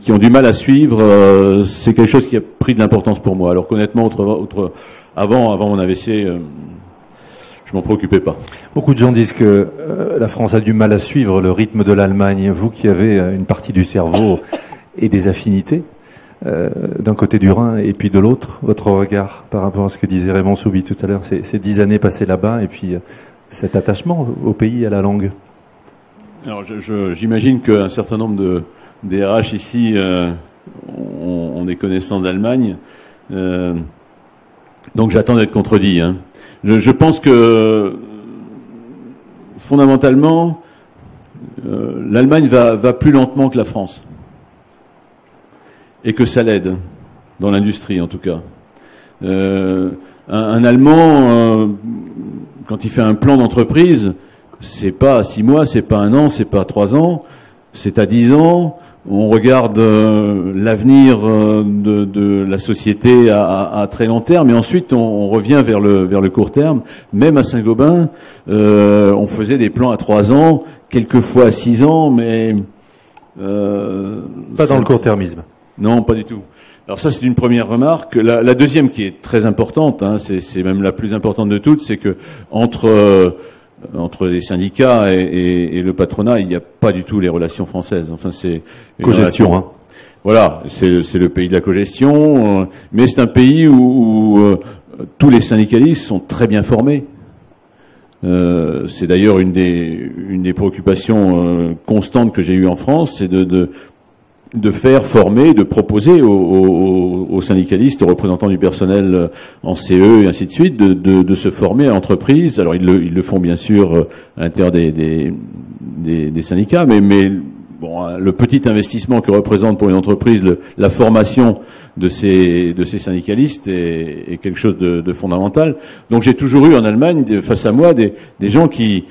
ont du mal à suivre. C'est quelque chose qui a pris de l'importance pour moi. Alors qu'honnêtement, avant mon AVC, je m'en préoccupais pas. Beaucoup de gens disent que la France a du mal à suivre le rythme de l'Allemagne. Vous qui avez une partie du cerveau et des affinités, d'un côté du Rhin et puis de l'autre, votre regard par rapport à ce que disait Raymond Soubi tout à l'heure, ces 10 années passées là-bas et puis cet attachement au pays, à la langue. Alors j'imagine qu'un certain nombre de DRH ici ont des connaissances d'Allemagne, donc j'attends d'être contredit. Hein. Je pense que fondamentalement l'Allemagne va plus lentement que la France. Et que ça l'aide, dans l'industrie en tout cas. Un Allemand, quand il fait un plan d'entreprise, c'est pas à 6 mois, c'est pas 1 an, c'est pas 3 ans, c'est à 10 ans. On regarde l'avenir de la société à très long terme, et ensuite on revient vers le court terme. Même à Saint-Gobain, on faisait des plans à 3 ans, quelquefois à 6 ans, mais pas dans le court-termisme. Non, pas du tout. Alors ça, c'est une première remarque. La deuxième, qui est très importante, hein, c'est même la plus importante de toutes, c'est que entre les syndicats et le patronat, il n'y a pas du tout les relations françaises. Enfin, c'est cogestion. Hein. Voilà, c'est le pays de la cogestion, mais c'est un pays où tous les syndicalistes sont très bien formés. C'est d'ailleurs une des préoccupations constantes que j'ai eues en France, c'est de faire former, de proposer aux syndicalistes, aux représentants du personnel en CE et ainsi de suite, de se former à l'entreprise. Alors ils le font bien sûr à l'intérieur des syndicats, mais le petit investissement que représente pour une entreprise la formation de ces syndicalistes est quelque chose de fondamental. Donc j'ai toujours eu en Allemagne face à moi des gens qui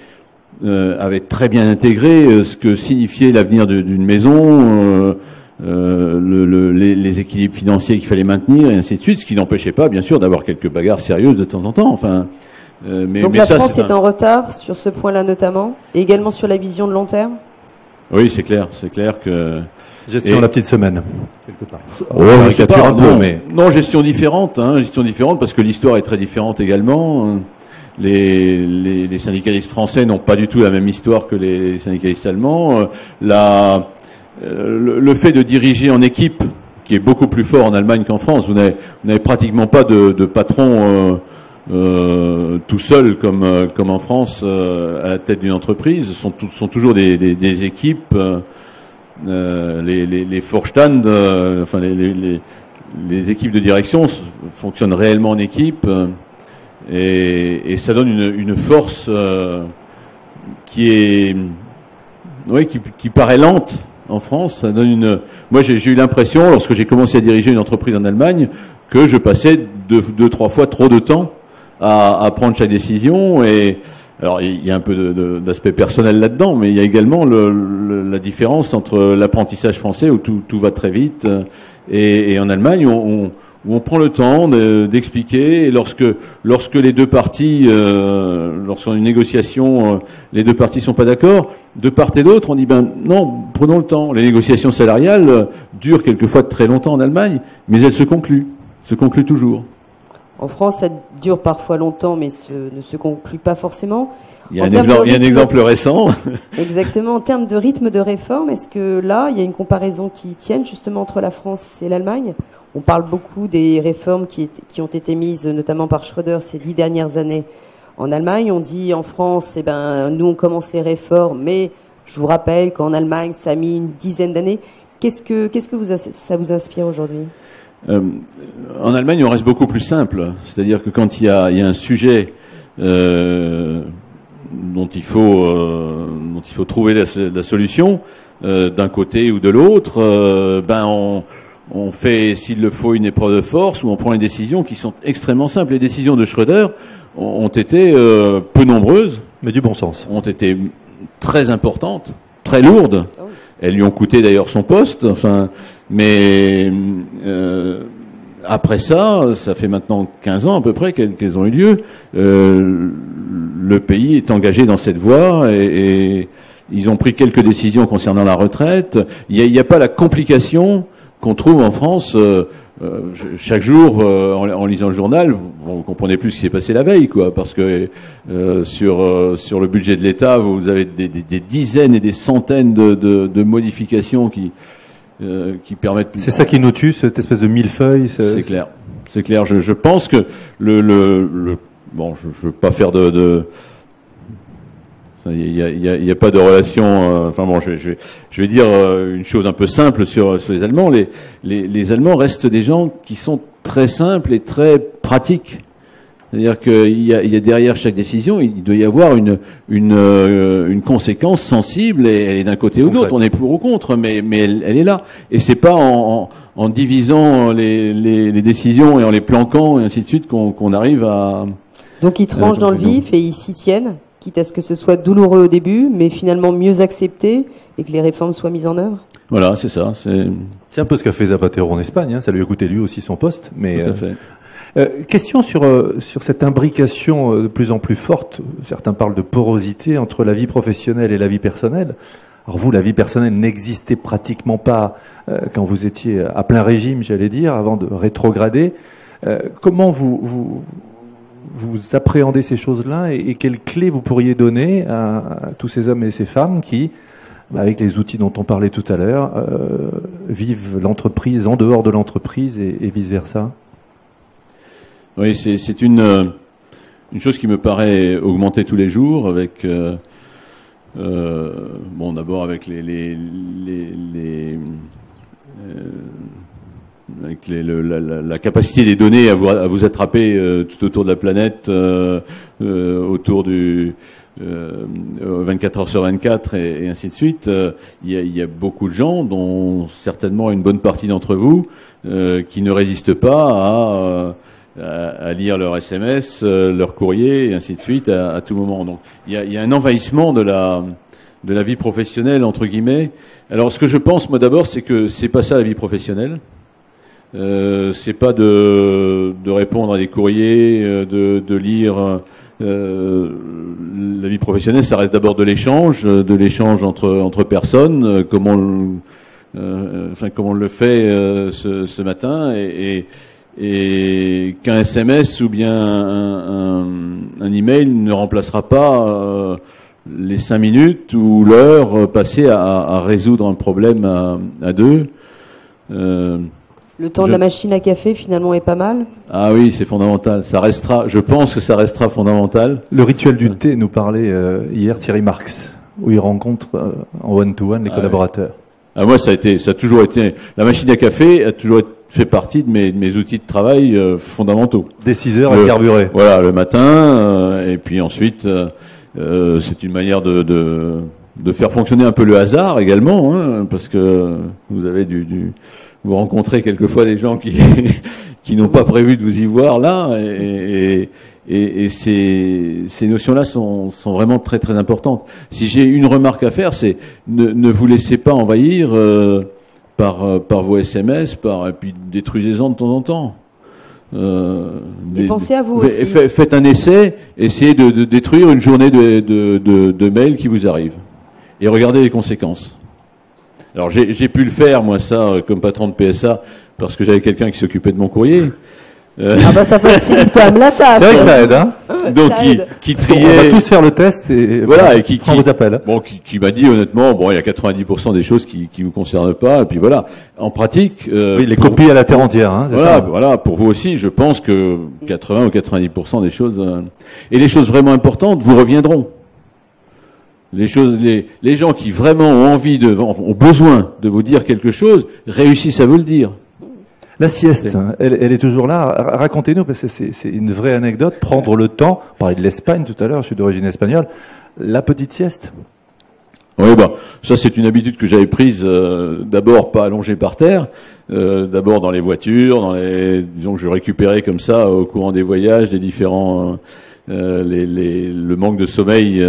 avaient très bien intégré ce que signifiait l'avenir d'une maison, les équilibres financiers qu'il fallait maintenir et ainsi de suite, ce qui n'empêchait pas bien sûr d'avoir quelques bagarres sérieuses de temps en temps. Enfin, donc la France est en retard sur ce point-là notamment, et également sur la vision de long terme. Oui, c'est clair que gestion la petite semaine quelque part. Caricature un peu, mais non, gestion différente parce que l'histoire est très différente également. Les syndicalistes français n'ont pas du tout la même histoire que les syndicalistes allemands. Le fait de diriger en équipe, qui est beaucoup plus fort en Allemagne qu'en France, vous n'avez pratiquement pas de patron tout seul comme en France à la tête d'une entreprise. Sont toujours des équipes. Les Vorstand, enfin les équipes de direction fonctionnent réellement en équipe. Et ça donne une force qui paraît lente en France. Ça donne Moi, j'ai eu l'impression, lorsque j'ai commencé à diriger une entreprise en Allemagne, que je passais 2-3 fois trop de temps à prendre chaque décision. Et alors, il y a un peu d'aspect personnel là-dedans, mais il y a également la différence entre l'apprentissage français où tout va très vite et en Allemagne où on prend le temps d'expliquer, et lorsque les deux parties, lorsqu'on a une négociation, les deux parties sont pas d'accord, de part et d'autre, on dit non, prenons le temps. Les négociations salariales durent quelquefois très longtemps en Allemagne, mais elles se concluent toujours. En France, ça dure parfois longtemps, mais ne se conclut pas forcément. Il y a un exemple récent. Exactement. En termes de rythme de réforme, est-ce que là, il y a une comparaison qui tienne justement entre la France et l'Allemagne ? On parle beaucoup des réformes qui ont été mises, notamment par Schröder, ces 10 dernières années en Allemagne. On dit en France, nous on commence les réformes, mais je vous rappelle qu'en Allemagne, ça a mis une dizaine d'années. Qu'est-ce que ça vous inspire aujourd'hui ? En Allemagne, on reste beaucoup plus simple. C'est-à-dire que quand il y a un sujet dont il faut trouver la solution d'un côté ou de l'autre, on fait, s'il le faut, une épreuve de force, ou on prend les décisions qui sont extrêmement simples. Les décisions de Schröder ont été peu nombreuses, mais du bon sens. Ont été très importantes, très lourdes. Elles lui ont coûté d'ailleurs son poste. Enfin, mais après ça fait maintenant 15 ans à peu près qu'elles ont eu lieu. Le pays est engagé dans cette voie et ils ont pris quelques décisions concernant la retraite. Il n'y a pas la complication qu'on trouve en France. Chaque jour, en lisant le journal, vous comprenez plus ce qui s'est passé la veille, quoi, parce que sur le budget de l'État, vous avez des dizaines et des centaines de modifications qui permettent. C'est ça qui nous tue, cette espèce de millefeuille. C'est clair. Je pense que bon, je veux pas faire il y a pas de relation. Enfin bon, je vais dire une chose un peu simple sur les Allemands. Les Allemands restent des gens qui sont très simples et très pratiques. C'est-à-dire qu'il y a derrière chaque décision, il doit y avoir une conséquence sensible, et elle est d'un côté ou de l'autre. On est pour ou contre, mais elle est là. Et c'est pas en divisant les décisions et en les planquant et ainsi de suite qu'on arrive à. Donc ils tranchent dans le vif et ils s'y tiennent, quitte à ce que ce soit douloureux au début, mais finalement mieux accepté et que les réformes soient mises en œuvre. Voilà, c'est ça. C'est un peu ce qu'a fait Zapatero en Espagne. Hein. Ça lui a coûté lui aussi son poste. Mais tout à fait. Question sur cette imbrication de plus en plus forte. Certains parlent de porosité entre la vie professionnelle et la vie personnelle. Alors vous, la vie personnelle n'existait pratiquement pas quand vous étiez à plein régime, j'allais dire, avant de rétrograder. Comment vous appréhendez ces choses-là et quelles clés vous pourriez donner à tous ces hommes et ces femmes qui, avec les outils dont on parlait tout à l'heure, vivent l'entreprise en dehors de l'entreprise et vice-versa? Oui, c'est une chose qui me paraît augmenter tous les jours avec bon, d'abord avec la capacité des données à vous attraper tout autour de la planète, autour du 24 heures sur 24 et ainsi de suite. Il y a beaucoup de gens, dont certainement une bonne partie d'entre vous, qui ne résistent pas à lire leur SMS, leur courrier et ainsi de suite à tout moment. Donc il y a un envahissement de la vie professionnelle entre guillemets. Alors ce que je pense moi d'abord, c'est que c'est pas ça la vie professionnelle. C'est pas de répondre à des courriers, de lire. La vie professionnelle, ça reste d'abord de l'échange entre personnes, comme on le fait ce matin, et qu'un SMS ou bien un email ne remplacera pas les 5 minutes ou l'heure passée à résoudre un problème à deux. Le temps de la machine à café, finalement, est pas mal. Ah oui, c'est fondamental. Ça restera, je pense que ça restera fondamental. Le rituel du thé nous parlait hier Thierry Marx, où il rencontre en one-to-one les collaborateurs. Ah, moi, ça a toujours été, la machine à café a toujours fait partie de mes outils de travail fondamentaux. Dès 6 heures, à carburer. Voilà, le matin, et puis ensuite, c'est une manière de faire fonctionner un peu le hasard également, hein, parce que vous avez vous rencontrez quelquefois des gens qui n'ont pas prévu de vous y voir là, et ces notions-là sont vraiment très très importantes. Si j'ai une remarque à faire, c'est ne vous laissez pas envahir par vos SMS, et puis détruisez-en de temps en temps. Et pensez à vous aussi. Faites un essai, essayez de détruire une journée de mails qui vous arrivent, et regardez les conséquences. Alors j'ai pu le faire, moi, ça, comme patron de PSA, parce que j'avais quelqu'un qui s'occupait de mon courrier. Ah bah ça facilite quand même la tâche. C'est vrai que ça aide, hein. Donc qui triait. On va tous faire le test et voilà, et qui vous appelle. Bon, qui m'a dit honnêtement, bon, il y a 90% des choses qui vous concernent pas, et puis voilà. En pratique, oui, les copies à la terre entière, hein. Voilà, pour vous aussi, je pense que 80 ou 90% des choses et les choses vraiment importantes vous reviendront. Les gens qui vraiment ont besoin de vous dire quelque chose, réussissent à vous le dire. La sieste, elle est toujours là. Racontez-nous, parce que c'est une vraie anecdote. Prendre le temps. On parlait de l'Espagne tout à l'heure, je suis d'origine espagnole. La petite sieste. Oui, ça c'est une habitude que j'avais prise d'abord pas allongé par terre, d'abord dans les voitures, disons que je récupérais comme ça au courant des voyages, des différents le manque de sommeil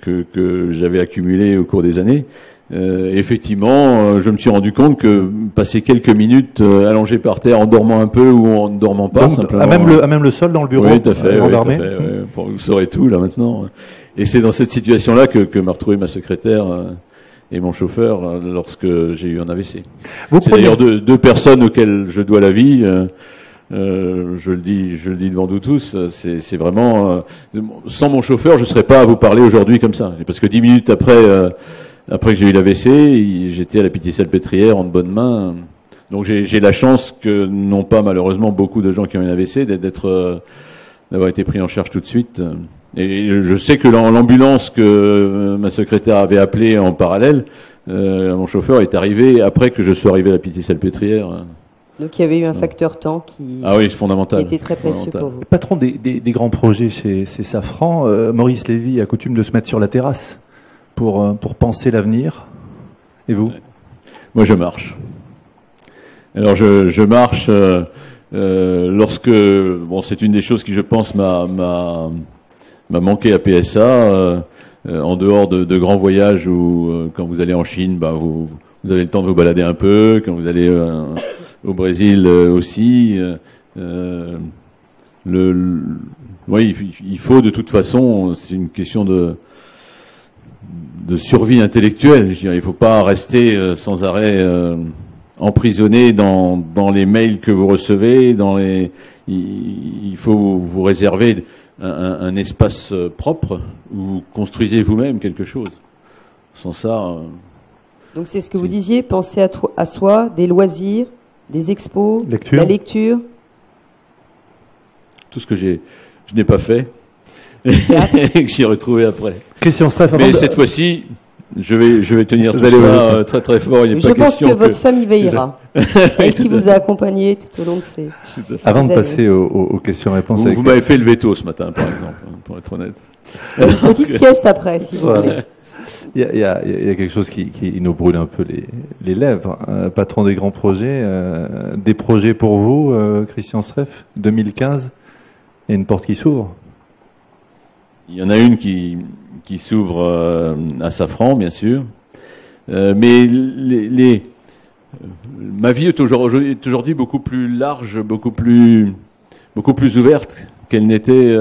que j'avais accumulé au cours des années. Effectivement, je me suis rendu compte que passer quelques minutes allongé par terre en dormant un peu ou en ne dormant pas, donc, simplement à même le sol dans le bureau. Oui, tout à fait. Vous saurez tout là maintenant. Et c'est dans cette situation-là que m'a retrouvé ma secrétaire et mon chauffeur lorsque j'ai eu un AVC. C'est d'ailleurs deux personnes auxquelles je dois la vie. Je le dis devant vous tous, c'est vraiment sans mon chauffeur, je serais pas à vous parler aujourd'hui comme ça, parce que 10 minutes après que j'ai eu l'AVC, j'étais à la Pitié-Salpêtrière en de bonnes mains. Donc j'ai la chance que n'ont pas malheureusement beaucoup de gens qui ont eu un AVC d'avoir été pris en charge tout de suite. Et je sais que l'ambulance que ma secrétaire avait appelée en parallèle, mon chauffeur est arrivé après que je sois arrivé à la Pitié-Salpêtrière. Donc il y avait eu un facteur temps qui fondamental. Qui était très précieux pour vous. Patron des grands projets chez Safran, Maurice Lévy a coutume de se mettre sur la terrasse pour penser l'avenir. Et vous? Moi, je marche. Alors, je marche lorsque... Bon, c'est une des choses qui, je pense, m'a manqué à PSA. En dehors de grands voyages où, quand vous allez en Chine, vous avez le temps de vous balader un peu. Quand vous allez au Brésil aussi. Oui, il faut de toute façon, c'est une question de survie intellectuelle. Je dirais, il ne faut pas rester sans arrêt emprisonné dans les mails que vous recevez. Il faut vous réserver un espace propre où vous construisez vous-même quelque chose. Sans ça... Donc c'est ce que vous disiez, penser à soi, des loisirs, des expos, la lecture. Tout ce que je n'ai pas fait et que j'ai retrouvé après. Christian Streff, mais cette fois-ci, je vais tenir tout ça très très fort. Il n'est pas question que votre famille veillera et qui vous a accompagné tout au long de ces... Avant de passer aux questions-réponses... Vous m'avez fait le veto ce matin, par exemple, pour être honnête. Petite sieste après, si vous voulez. Il y a quelque chose qui nous brûle un peu les lèvres. Patron des grands projets, des projets pour vous, Christian Streff, 2015, et une porte qui s'ouvre. Il y en a une qui s'ouvre à Safran, bien sûr. Mais ma vie est aujourd'hui beaucoup plus large, beaucoup plus ouverte qu'elle n'était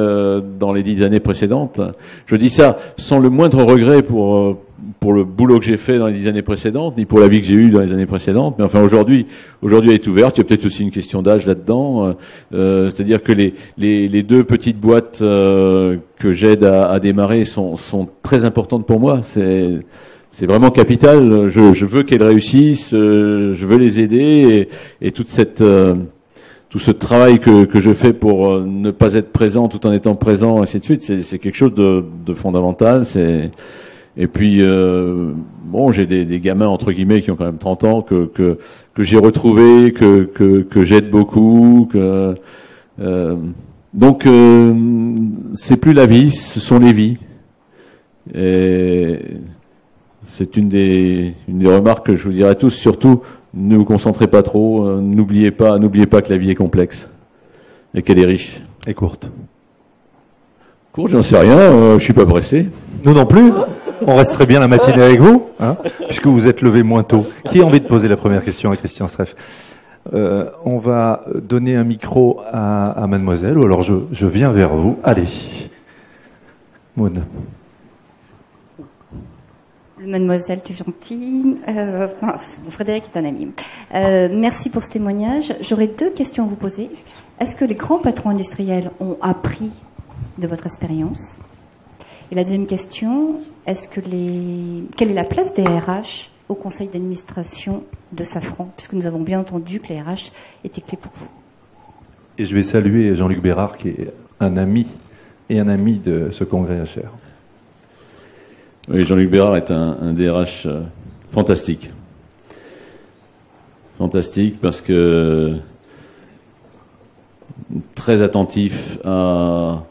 dans les 10 années précédentes. Je dis ça sans le moindre regret pour le boulot que j'ai fait dans les 10 années précédentes, ni pour la vie que j'ai eue dans les années précédentes. Mais enfin, aujourd'hui, elle est ouverte. Il y a peut-être aussi une question d'âge là-dedans. C'est-à-dire que les 2 petites boîtes que j'aide à démarrer sont très importantes pour moi. C'est vraiment capital. Je veux qu'elles réussissent. Je veux les aider et toute cette tout ce travail que je fais pour ne pas être présent tout en étant présent, ainsi de suite, c'est quelque chose de fondamental. Et puis bon, j'ai des gamins entre guillemets qui ont quand même 30 ans que j'ai retrouvés, que j'aide beaucoup, donc c'est plus la vie, ce sont les vies. Et c'est une des remarques que je vous dirais à tous, surtout ne vous concentrez pas trop, n'oubliez pas que la vie est complexe et qu'elle est riche. Et courte. Courte, j'en sais rien, je suis pas pressé. Nous non plus. On resterait bien la matinée avec vous, hein, puisque vous êtes levé moins tôt. Qui a envie de poser la première question à Christian Streff? On va donner un micro à mademoiselle, ou alors je viens vers vous. Allez. Maud. Mademoiselle, tu es gentille. Frédéric est un ami. Merci pour ce témoignage. J'aurais 2 questions à vous poser. Est-ce que les grands patrons industriels ont appris de votre expérience? Et la deuxième question, quelle est la place des RH au conseil d'administration de Safran? Puisque nous avons bien entendu que les RH étaient clés pour vous. Et je vais saluer Jean-Luc Bérard, qui est un ami de ce congrès HR. Oui, Jean-Luc Bérard est un DRH fantastique. Fantastique parce que très attentif à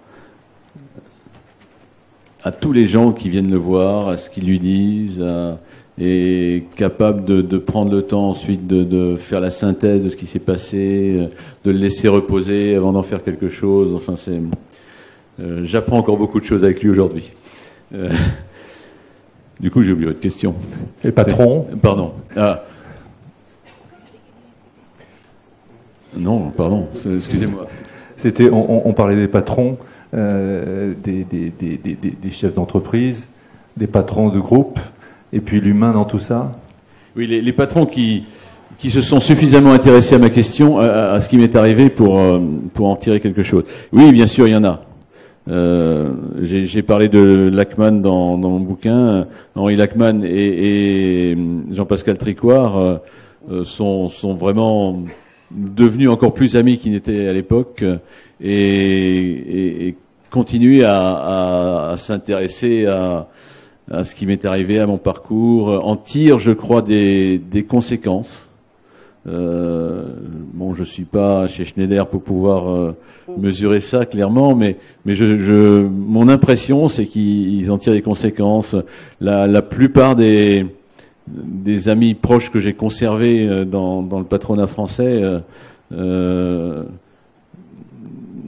tous les gens qui viennent le voir, à ce qu'ils lui disent, et capable de prendre le temps ensuite de faire la synthèse de ce qui s'est passé, de le laisser reposer avant d'en faire quelque chose. Enfin, j'apprends encore beaucoup de choses avec lui aujourd'hui. Du coup, j'ai oublié votre question. Les patrons. Pardon. Non, pardon. Excusez-moi. On parlait des patrons, des chefs d'entreprise, des patrons de groupe, et puis l'humain dans tout ça. Oui, les patrons qui se sont suffisamment intéressés à ma question, à ce qui m'est arrivé pour en tirer quelque chose. Oui, bien sûr, il y en a. J'ai parlé de Lachmann dans mon bouquin. Henri Lachmann et Jean-Pascal Tricoire sont vraiment devenus encore plus amis qu'ils n'étaient à l'époque et continuent à s'intéresser à ce qui m'est arrivé, à mon parcours, en tirent, je crois, des conséquences. Bon, je suis pas chez Schneider pour pouvoir mesurer ça clairement, mais mon impression, c'est qu'ils en tirent des conséquences. La plupart des amis proches que j'ai conservés dans le patronat français,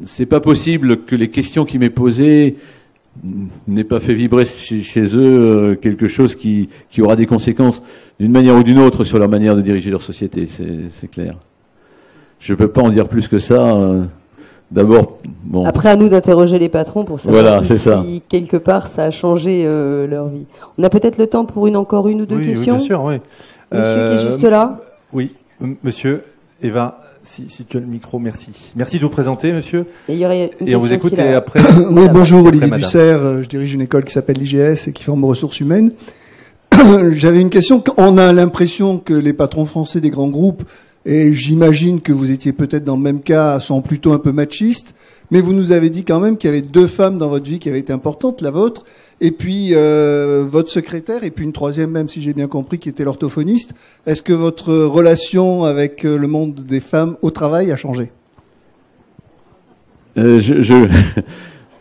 c'est pas possible que les questions qui m'est posées n'aient pas fait vibrer chez eux quelque chose qui aura des conséquences d'une manière ou d'une autre sur leur manière de diriger leur société, c'est clair. Je peux pas en dire plus que ça. D'abord, bon. Après, à nous d'interroger les patrons pour savoir voilà, si quelque part ça a changé leur vie. On a peut-être le temps pour encore une ou deux questions. Oui, bien sûr, oui. Monsieur qui est juste là. Oui, monsieur, Eva, si tu as le micro, merci. Merci de vous présenter, monsieur. Et on vous écoute et après. Oui, bonjour, Olivier Dussert. Je dirige une école qui s'appelle l'IGS et qui forme aux ressources humaines. J'avais une question. On a l'impression que les patrons français des grands groupes, et j'imagine que vous étiez peut-être dans le même cas, sont plutôt un peu machistes, mais vous nous avez dit quand même qu'il y avait 2 femmes dans votre vie qui avaient été importantes, la vôtre, et puis votre secrétaire, et puis une troisième, même si j'ai bien compris, qui était l'orthophoniste. Est-ce que votre relation avec le monde des femmes au travail a changé ?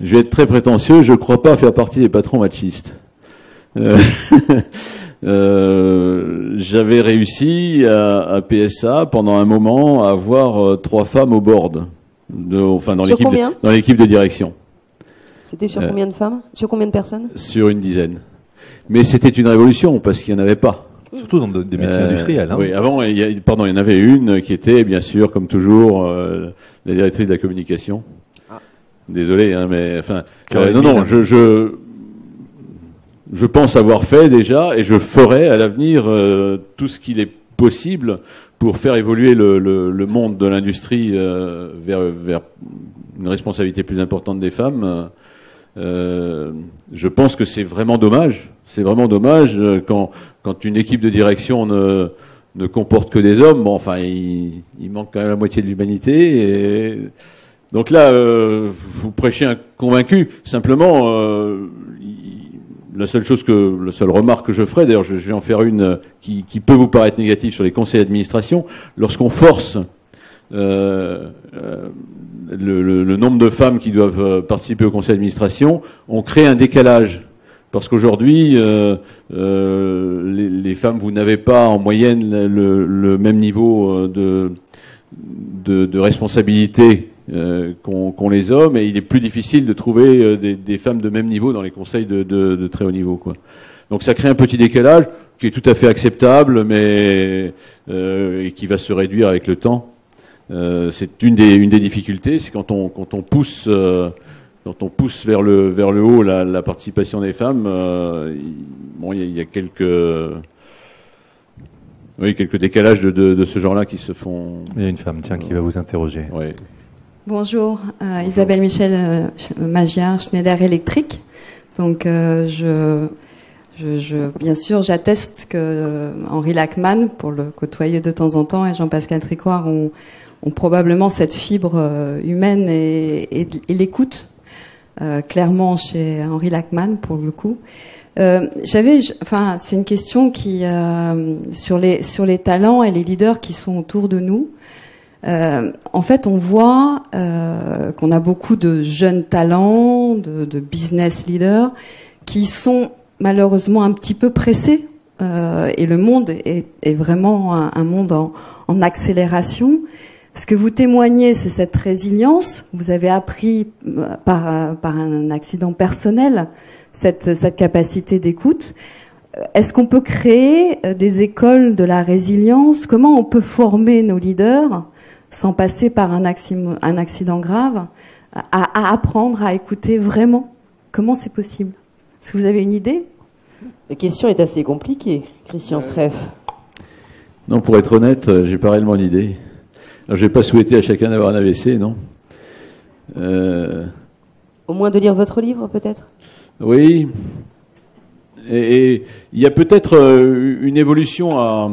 Je vais être très prétentieux, je ne crois pas faire partie des patrons machistes. J'avais réussi à PSA pendant un moment à avoir 3 femmes au board, dans l'équipe de direction. C'était sur combien de femmes? Sur combien de personnes? Sur une dizaine. Mais c'était une révolution parce qu'il n'y en avait pas. Surtout dans des métiers industriels. Hein. Oui, avant, il y en avait une qui était, bien sûr, comme toujours, la directrice de la communication. Ah. Désolé, hein, mais enfin, non, je pense avoir fait déjà, et je ferai à l'avenir tout ce qu'il est possible pour faire évoluer le monde de l'industrie vers une responsabilité plus importante des femmes. Je pense que c'est vraiment dommage. C'est vraiment dommage quand une équipe de direction ne comporte que des hommes. Bon, enfin, il manque quand même la moitié de l'humanité. Et donc là, vous prêchez un convaincu. Simplement, la seule remarque que je ferai, d'ailleurs, je vais en faire une qui peut vous paraître négative sur les conseils d'administration. Lorsqu'on force le nombre de femmes qui doivent participer au conseil d'administration, on crée un décalage. Parce qu'aujourd'hui, les femmes, vous n'avez pas en moyenne le même niveau de responsabilité qu'ont les hommes, et il est plus difficile de trouver des femmes de même niveau dans les conseils de très haut niveau, quoi. Donc ça crée un petit décalage qui est tout à fait acceptable, mais et qui va se réduire avec le temps. C'est une des difficultés, c'est quand on pousse vers le haut la participation des femmes. Il y a quelques décalages de ce genre-là qui se font. Il y a une femme, qui va vous interroger. Oui. Bonjour, Isabelle Michel Magyar, Schneider Electric. Donc bien sûr, j'atteste que Henri Lachmann, pour le côtoyer de temps en temps, et Jean-Pascal Tricoire ont probablement cette fibre humaine et l'écoute. Clairement chez Henri Lachmann pour le coup. C'est une question qui sur les talents et les leaders qui sont autour de nous. En fait, on voit qu'on a beaucoup de jeunes talents, de business leaders qui sont malheureusement un petit peu pressés. Et le monde est vraiment un monde en accélération. Ce que vous témoignez, c'est cette résilience. Vous avez appris par un accident personnel cette capacité d'écoute. Est-ce qu'on peut créer des écoles de la résilience? Comment on peut former nos leaders sans passer par un accident grave à apprendre à écouter vraiment? Comment c'est possible? Est-ce que vous avez une idée? La question est assez compliquée, Christian Streff. Non, pour être honnête, j'ai pas réellement l'idée. Alors, je vais pas souhaiter à chacun d'avoir un AVC, non. Au moins de lire votre livre, peut-être. Oui. Et il y a peut-être une évolution à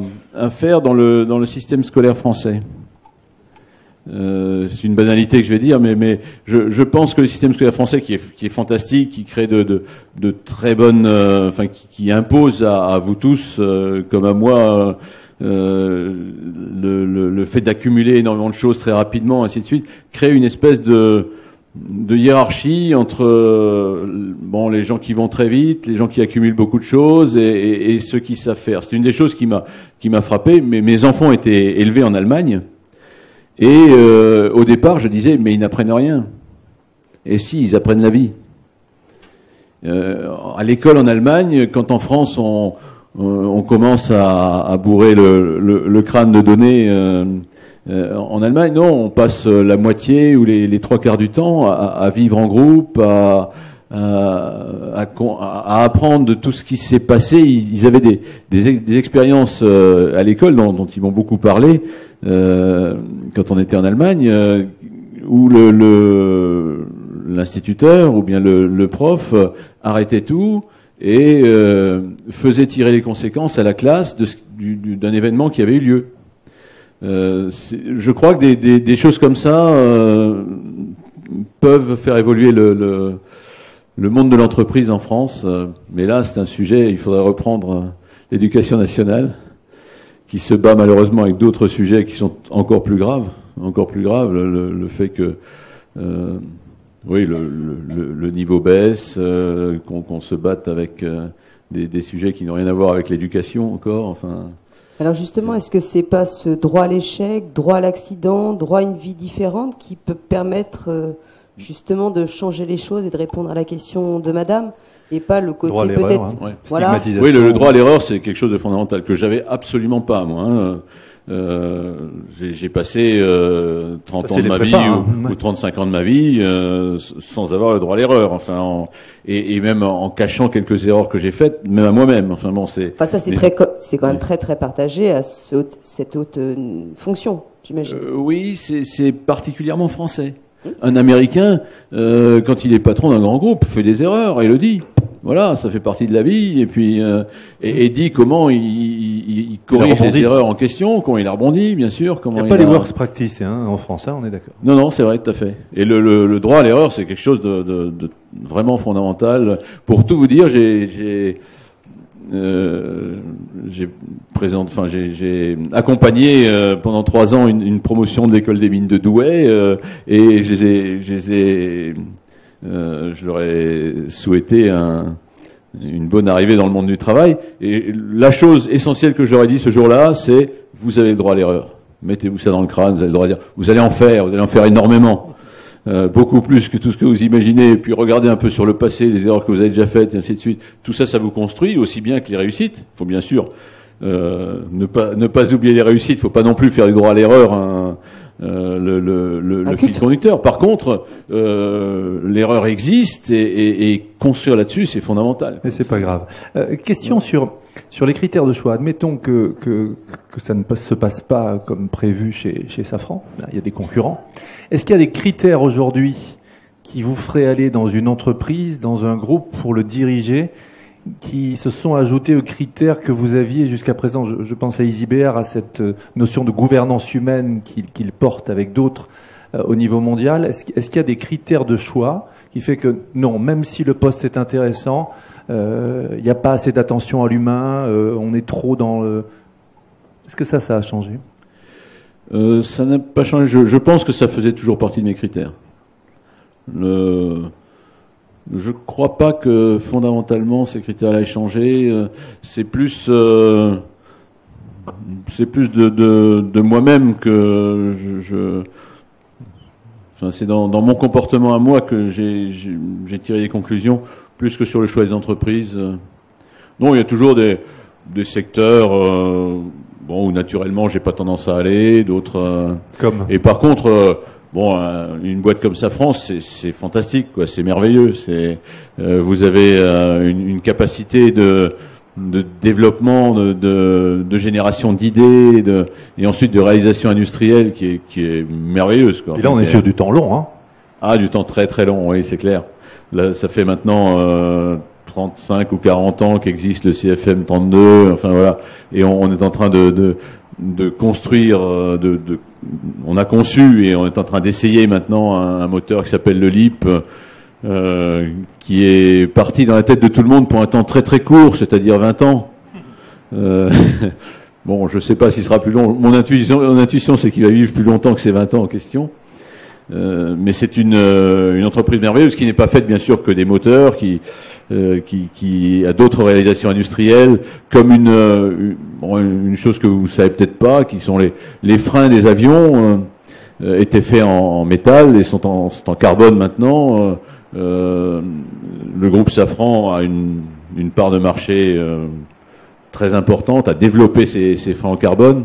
faire dans le système scolaire français. C'est une banalité que je vais dire, mais je pense que le système scolaire français qui est fantastique, qui crée de très bonnes, qui impose à vous tous comme à moi. Le fait d'accumuler énormément de choses très rapidement, ainsi de suite, crée une espèce de hiérarchie entre les gens qui vont très vite, les gens qui accumulent beaucoup de choses et ceux qui savent faire. C'est une des choses qui m'a frappé. Mes enfants étaient élevés en Allemagne et au départ je disais mais ils n'apprennent rien. Et si, ils apprennent la vie. À l'école en Allemagne, quand en France on commence à bourrer le crâne de données en Allemagne, non, on passe la moitié ou les 3/4 du temps à vivre en groupe, à apprendre de tout ce qui s'est passé. Ils avaient des expériences à l'école dont ils m'ont beaucoup parlé quand on était en Allemagne, où l'instituteur ou bien le prof arrêtait tout et faisait tirer les conséquences à la classe d'un événement qui avait eu lieu. Je crois que des choses comme ça peuvent faire évoluer le monde de l'entreprise en France. Mais là, c'est un sujet, il faudrait reprendre l'éducation nationale, qui se bat malheureusement avec d'autres sujets qui sont encore plus graves. Le fait que Oui, le niveau baisse, qu'on se batte avec des sujets qui n'ont rien à voir avec l'éducation encore. Enfin. Alors justement, est-ce que c'est pas ce droit à l'échec, droit à l'accident, droit à une vie différente qui peut permettre justement de changer les choses et de répondre à la question de Madame, et pas le côté droit à peut-être l'erreur, hein. voilà. Oui, le droit à l'erreur, c'est quelque chose de fondamental que j'avais absolument pas moi. Hein. J'ai passé 30 ans de ma vie ou 35 ans de ma vie sans avoir le droit à l'erreur. Enfin, et même en cachant quelques erreurs que j'ai faites, même à moi-même. Enfin bon, c'est. Enfin, ça c'est quand même très partagé à cette haute fonction, j'imagine. Oui, c'est particulièrement français. Un Américain, quand il est patron d'un grand groupe, fait des erreurs et le dit. Voilà, ça fait partie de la vie, et puis et dit comment il corrige les erreurs en question, comment il a rebondi, bien sûr. Comment il n'y a pas les worst practices en français, on est d'accord. Non, c'est vrai, tout à fait. Et le droit à l'erreur, c'est quelque chose de vraiment fondamental. Pour tout vous dire, j'ai accompagné pendant 3 ans une promotion de l'école des mines de Douai, et je leur ai souhaité une bonne arrivée dans le monde du travail. Et la chose essentielle que j'aurais dit ce jour-là, c'est vous avez le droit à l'erreur. Mettez-vous ça dans le crâne, vous avez le droit à dire. Vous allez en faire énormément. Beaucoup plus que tout ce que vous imaginez. Et puis regardez un peu sur le passé, les erreurs que vous avez déjà faites, et ainsi de suite. Tout ça, ça vous construit aussi bien que les réussites. Il faut bien sûr ne pas oublier les réussites. Il faut pas non plus faire du droit à l'erreur le fil conducteur. Par contre, l'erreur existe et construire là-dessus, c'est fondamental. Mais c'est pas grave. Question sur les critères de choix. Admettons que ça ne se passe pas comme prévu chez Safran. Il y a des concurrents. Est-ce qu'il y a des critères aujourd'hui qui vous feraient aller dans une entreprise, dans un groupe pour le diriger, qui se sont ajoutés aux critères que vous aviez jusqu'à présent? Je pense à Isibert, à cette notion de gouvernance humaine qu'il porte avec d'autres au niveau mondial. Est-ce qu'il y a des critères de choix qui fait que non, même si le poste est intéressant, il n'y a pas assez d'attention à l'humain, on est trop dans le... Est-ce que ça a changé? Ça n'a pas changé. Je pense que ça faisait toujours partie de mes critères. Je crois pas que fondamentalement ces critères-là aient changé. C'est plus de moi-même que enfin, c'est dans mon comportement à moi que j'ai tiré des conclusions, plus que sur le choix des entreprises. Non, il y a toujours des secteurs où naturellement j'ai pas tendance à aller, d'autres. Comme. Et par contre. Une boîte comme Safran, c'est fantastique, quoi. C'est merveilleux. Vous avez une capacité de développement, de génération d'idées, et ensuite de réalisation industrielle qui est merveilleuse, quoi. Et là, on est sur du temps long, hein. Ah, du temps très très long, oui, c'est clair. Là, ça fait maintenant 35 ou 40 ans qu'existe le CFM 32. Enfin voilà, et on est en train de construire, on a conçu et on est en train d'essayer maintenant un moteur qui s'appelle le LEAP, qui est parti dans la tête de tout le monde pour un temps très très court, c'est-à-dire 20 ans. Bon, je sais pas s'il sera plus long. Mon intuition, c'est qu'il va vivre plus longtemps que ces 20 ans en question. Mais c'est une entreprise merveilleuse qui n'est pas faite bien sûr que des moteurs, qui a d'autres réalisations industrielles, comme une chose que vous savez peut-être pas, qui sont les freins des avions étaient faits en métal et sont en carbone maintenant. Le groupe Safran a une part de marché très importante, a développé ces freins en carbone,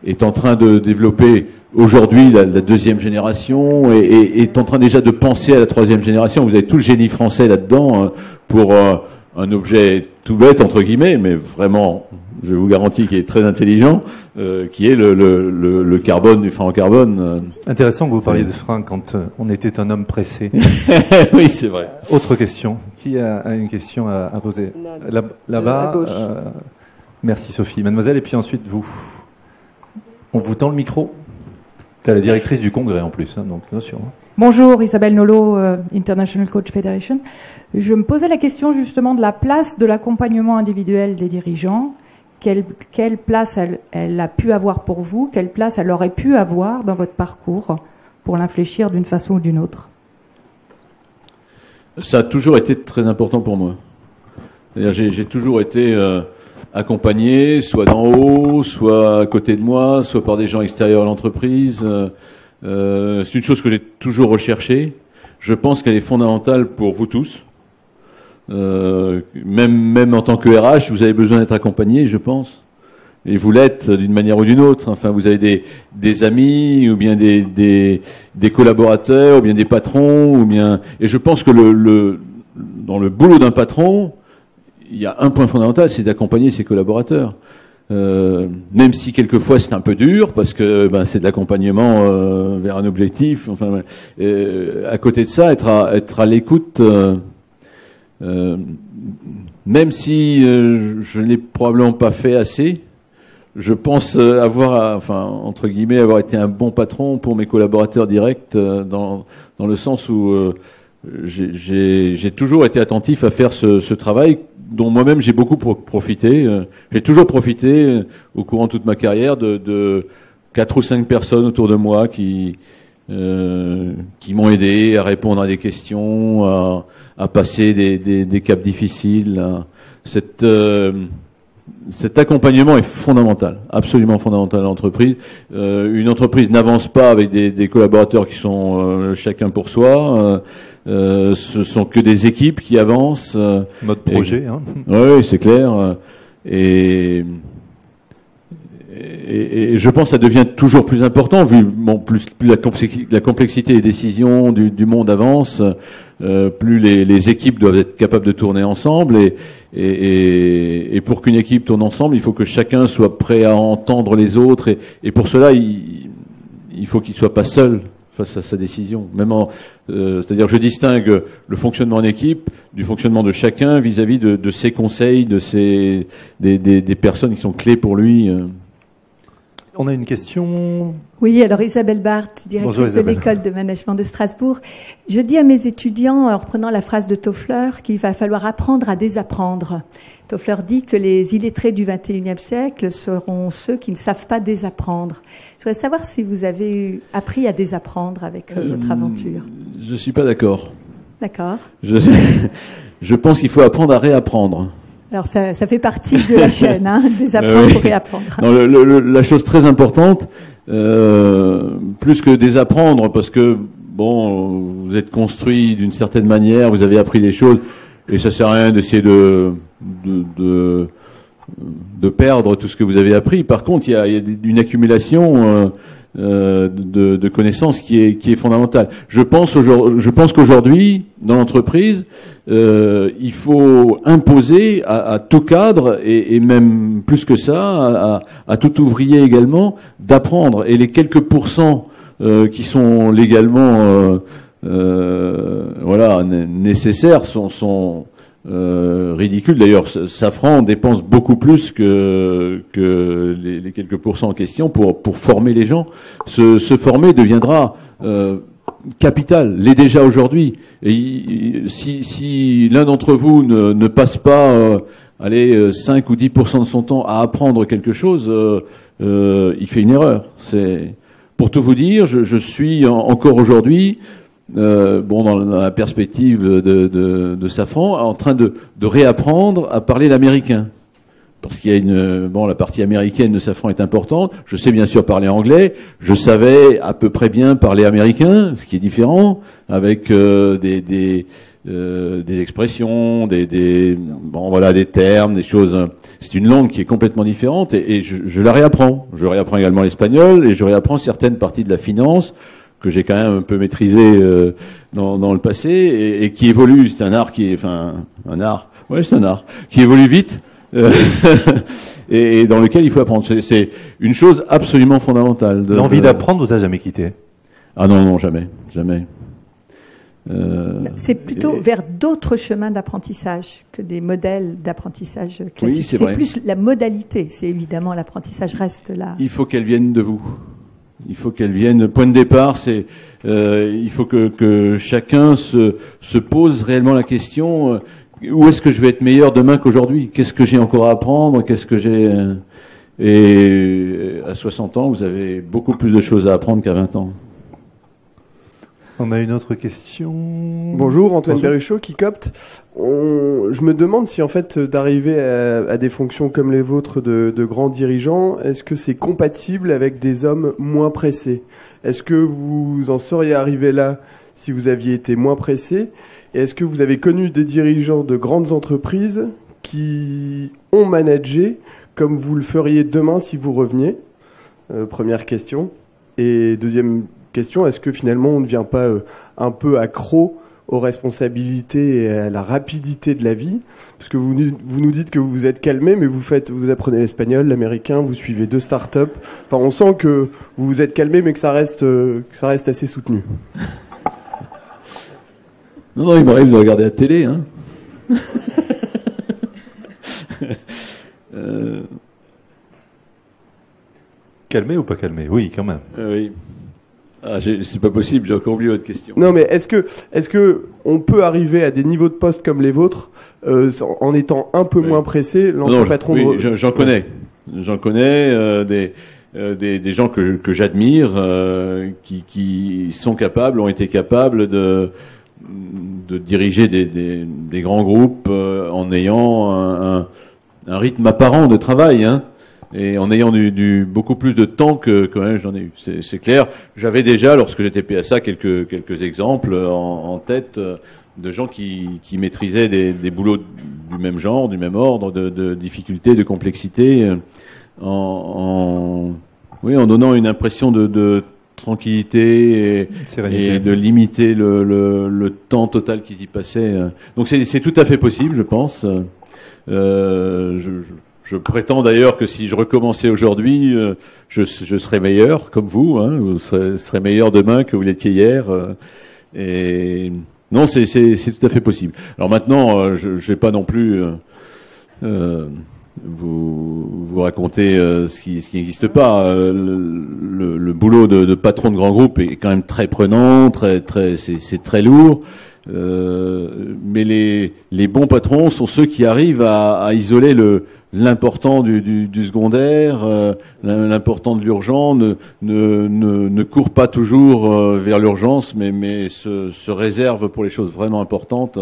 est en train de développer aujourd'hui la deuxième génération et est en train déjà de penser à la troisième génération. Vous avez tout le génie français là-dedans pour un objet tout bête entre guillemets, mais vraiment, je vous garantis qu'il est très intelligent, qui est le carbone, du frein en carbone. Intéressant que vous parliez de frein quand on était un homme pressé. Oui, c'est vrai. Autre question. Qui a une question à poser? Là-bas. À gauche. Merci Sophie. Mademoiselle, et puis ensuite vous. On vous tend le micro. C'est la directrice du congrès en plus, hein, donc bien sûr. Bonjour, Isabelle Nolo, International Coach Federation. Je me posais la question justement de la place de l'accompagnement individuel des dirigeants. Quelle place elle a pu avoir pour vous? Quelle place elle aurait pu avoir dans votre parcours pour l'infléchir d'une façon ou d'une autre? Ça a toujours été très important pour moi. C'est-à-dire, j'ai toujours été accompagné, soit d'en haut, soit à côté de moi, soit par des gens extérieurs à l'entreprise. C'est une chose que j'ai toujours recherchée. Je pense qu'elle est fondamentale pour vous tous. Même en tant que RH, vous avez besoin d'être accompagné, je pense. Et vous l'êtes d'une manière ou d'une autre. Enfin, vous avez des amis, ou bien des collaborateurs, ou bien des patrons, ou bien. Et je pense que dans le boulot d'un patron, il y a un point fondamental, c'est d'accompagner ses collaborateurs. Même si quelquefois c'est un peu dur, parce que c'est de l'accompagnement vers un objectif. Enfin, à côté de ça, être à l'écoute. Même si je ne l'ai probablement pas fait assez, je pense entre guillemets, avoir été un bon patron pour mes collaborateurs directs, dans le sens où j'ai toujours été attentif à faire ce travail dont moi-même j'ai beaucoup profité. J'ai toujours profité au courant de toute ma carrière de 4 ou 5 personnes autour de moi qui m'ont aidé à répondre à des questions, à passer des caps difficiles. Cet accompagnement est fondamental, absolument fondamental à l'entreprise. Une entreprise n'avance pas avec des collaborateurs qui sont chacun pour soi. Ce sont que des équipes qui avancent. Mode projet. Oui, c'est clair. Et je pense que ça devient toujours plus important, vu plus la complexité des décisions du monde avance, plus les équipes doivent être capables de tourner ensemble, et pour qu'une équipe tourne ensemble, il faut que chacun soit prêt à entendre les autres, et pour cela, il faut qu'il soit pas seul face à sa décision. C'est-à-dire, je distingue le fonctionnement en équipe du fonctionnement de chacun vis-à-vis de ses conseils, des personnes qui sont clés pour lui. On a une question. Oui, alors Isabelle Barthes, directrice de l'école de management de Strasbourg. Je dis à mes étudiants, en reprenant la phrase de Toffler, qu'il va falloir apprendre à désapprendre. Toffler dit que les illettrés du XXIe siècle seront ceux qui ne savent pas désapprendre. Je voudrais savoir si vous avez appris à désapprendre avec votre aventure. Je suis pas d'accord. D'accord. Je pense qu'il faut apprendre à réapprendre. Alors ça fait partie de la chaîne, désapprendre pour réapprendre. Non, la chose très importante, plus que désapprendre, parce que vous êtes construit d'une certaine manière, vous avez appris des choses, et ça sert à rien d'essayer de perdre tout ce que vous avez appris. Par contre, il y a une accumulation de connaissances qui est fondamentale. Je pense qu'aujourd'hui, dans l'entreprise, il faut imposer à tout cadre, et même plus que ça, à tout ouvrier également, d'apprendre. Et les quelques pourcents qui sont légalement nécessaires sont ridicules. D'ailleurs, Safran dépense beaucoup plus que les quelques pourcents en question pour former les gens. Se former deviendra capital, l'est déjà aujourd'hui. Et si l'un d'entre vous ne passe pas 5 ou 10% de son temps à apprendre quelque chose, il fait une erreur. C'est pour tout vous dire, je suis encore aujourd'hui dans la perspective de Safran, en train de réapprendre à parler l'américain. Parce qu'il y a la partie américaine de Safran est importante. Je sais bien sûr parler anglais. Je savais à peu près bien parler américain, ce qui est différent, avec des expressions, des termes, des choses. C'est une langue qui est complètement différente, et je la réapprends. Je réapprends également l'espagnol, et je réapprends certaines parties de la finance que j'ai quand même un peu maîtrisé dans le passé, et qui évolue. C'est un art c'est un art qui évolue vite. Et dans lequel il faut apprendre. C'est une chose absolument fondamentale. L'envie d'apprendre vous a jamais quitté? Ah non, jamais. C'est plutôt vers d'autres chemins d'apprentissage que des modèles d'apprentissage classiques. Oui, c'est vrai. Plus la modalité. C'est évidemment l'apprentissage reste là. Il faut qu'elle vienne de vous. Il faut qu'elle vienne. Le point de départ, c'est il faut que chacun se pose réellement la question. Où est-ce que je vais être meilleur demain qu'aujourd'hui? Qu'est-ce que j'ai encore à apprendre? Qu'est-ce que j'ai... Et à 60 ans, vous avez beaucoup plus de choses à apprendre qu'à 20 ans. On a une autre question. Bonjour, Antoine Berruchot, qui copte. Je me demande si en fait d'arriver à des fonctions comme les vôtres de grands dirigeants, est-ce que c'est compatible avec des hommes moins pressés? Est-ce que vous en seriez arrivé là si vous aviez été moins pressé? Et est-ce que vous avez connu des dirigeants de grandes entreprises qui ont managé comme vous le feriez demain si vous reveniez? Première question. Et deuxième question, est-ce que finalement on ne devient pas un peu accro aux responsabilités et à la rapidité de la vie? Parce que vous nous dites que vous vous êtes calmé, mais vous apprenez l'espagnol, l'américain, vous suivez 2 startups. Enfin, on sent que vous vous êtes calmé, mais que ça reste assez soutenu. Non, il m'arrive de regarder la télé, hein. Calmé ou pas calmé? Oui, quand même. Oui. Ah, c'est pas possible, j'ai encore oublié votre question. Non, mais est-ce que on peut arriver à des niveaux de poste comme les vôtres en étant un peu moins pressé? L'ancien patron. Oui, j'en connais. J'en connais des gens que j'admire, qui sont capables, ont été capables de diriger des grands groupes en ayant un rythme apparent de travail, hein. Et en ayant beaucoup plus de temps que quand même j'en ai eu. C'est clair. J'avais déjà, lorsque j'étais PSA, quelques exemples en tête de gens qui maîtrisaient des boulots du même genre, du même ordre, de difficulté, de complexité, en donnant une impression de tranquillité et de limiter le temps total qu'ils y passaient. Donc c'est tout à fait possible, je pense. Je prétends d'ailleurs que si je recommençais aujourd'hui, je serais meilleur, comme vous, hein, vous serez meilleur demain que vous l'étiez hier. Et non, c'est tout à fait possible. Alors maintenant, je vais pas non plus vous raconter ce qui n'existe pas. Le boulot de patron de grand groupe est quand même très prenant, c'est très lourd. Mais les bons patrons sont ceux qui arrivent à isoler l'important du secondaire, l'important de l'urgent, ne court pas toujours vers l'urgence, mais se réserve pour les choses vraiment importantes.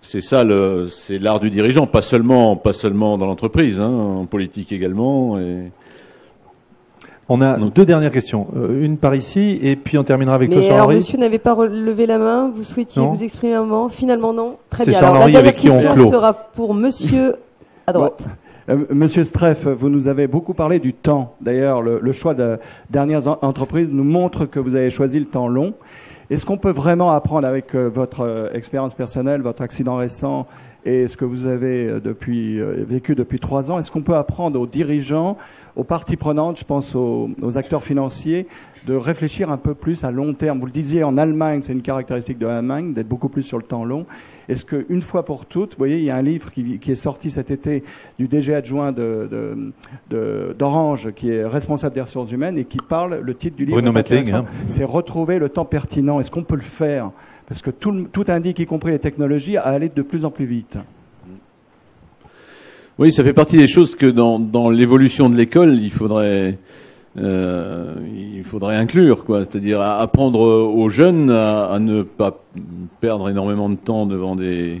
C'est ça, c'est l'art du dirigeant, pas seulement dans l'entreprise, hein, en politique également. On a 2 dernières questions, une par ici, et puis on terminera avec toi, Charles-Henri. Mais alors, monsieur n'avait pas relevé la main, vous souhaitiez vous exprimer un moment? Finalement, non. Très bien. Alors, la dernière question sera pour monsieur à droite. Monsieur Streff, vous nous avez beaucoup parlé du temps. D'ailleurs, le choix de dernières entreprises nous montre que vous avez choisi le temps long. Est-ce qu'on peut vraiment apprendre avec votre expérience personnelle, votre accident récent et ce que vous avez vécu depuis 3 ans, est-ce qu'on peut apprendre aux dirigeants, aux parties prenantes, je pense aux acteurs financiers, de réfléchir un peu plus à long terme? Vous le disiez, en Allemagne, c'est une caractéristique de l'Allemagne, d'être beaucoup plus sur le temps long. Est-ce qu'une fois pour toutes, vous voyez, il y a un livre qui est sorti cet été du DG adjoint d'Orange, qui est responsable des ressources humaines, et qui parle, le titre du livre, Bruno Mettling, hein. C'est retrouver le temps pertinent. Est-ce qu'on peut le faire? Parce que tout indique, y compris les technologies, à aller de plus en plus vite. Oui, ça fait partie des choses que dans l'évolution de l'école, il faudrait inclure, quoi. C'est-à-dire apprendre aux jeunes à ne pas perdre énormément de temps devant des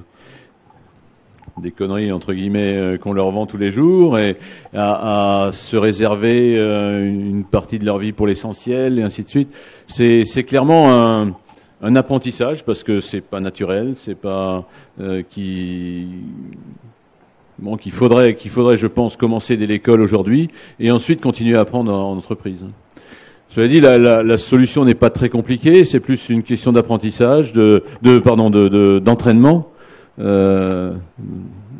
conneries entre guillemets qu'on leur vend tous les jours, et à se réserver une partie de leur vie pour l'essentiel, et ainsi de suite. C'est clairement un apprentissage, parce que c'est pas naturel, c'est pas qu'il faudrait, je pense, commencer dès l'école aujourd'hui et ensuite continuer à apprendre en entreprise. Cela dit, la solution n'est pas très compliquée, c'est plus une question d'apprentissage, d'entraînement.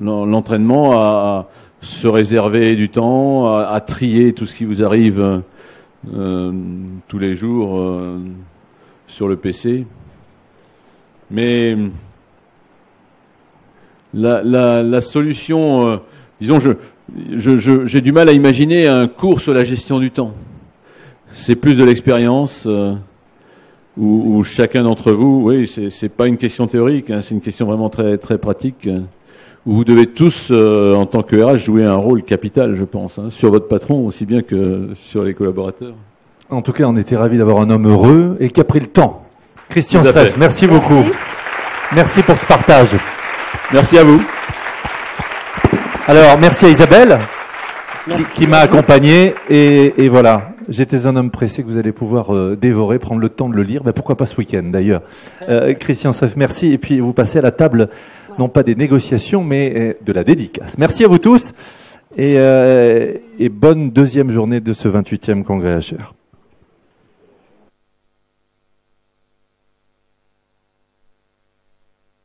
L'entraînement à se réserver du temps, à trier tout ce qui vous arrive tous les jours sur le PC. Mais la solution, disons, j'ai du mal à imaginer un cours sur la gestion du temps. C'est plus de l'expérience où chacun d'entre vous, oui, c'est pas une question théorique, hein, c'est une question vraiment très très pratique, où vous devez tous, en tant que RH, jouer un rôle capital, je pense, hein, sur votre patron aussi bien que sur les collaborateurs. En tout cas, on était ravis d'avoir un homme heureux et qui a pris le temps Christian Streff, merci beaucoup. Merci pour ce partage. Merci à vous. Alors, merci à Isabelle qui m'a accompagné et voilà. J'étais un homme pressé que vous allez pouvoir dévorer, prendre le temps de le lire. Mais pourquoi pas ce week-end d'ailleurs. Christian Streff, merci. Et puis vous passez à la table, non pas des négociations, mais de la dédicace. Merci à vous tous et bonne deuxième journée de ce 28e congrès HR.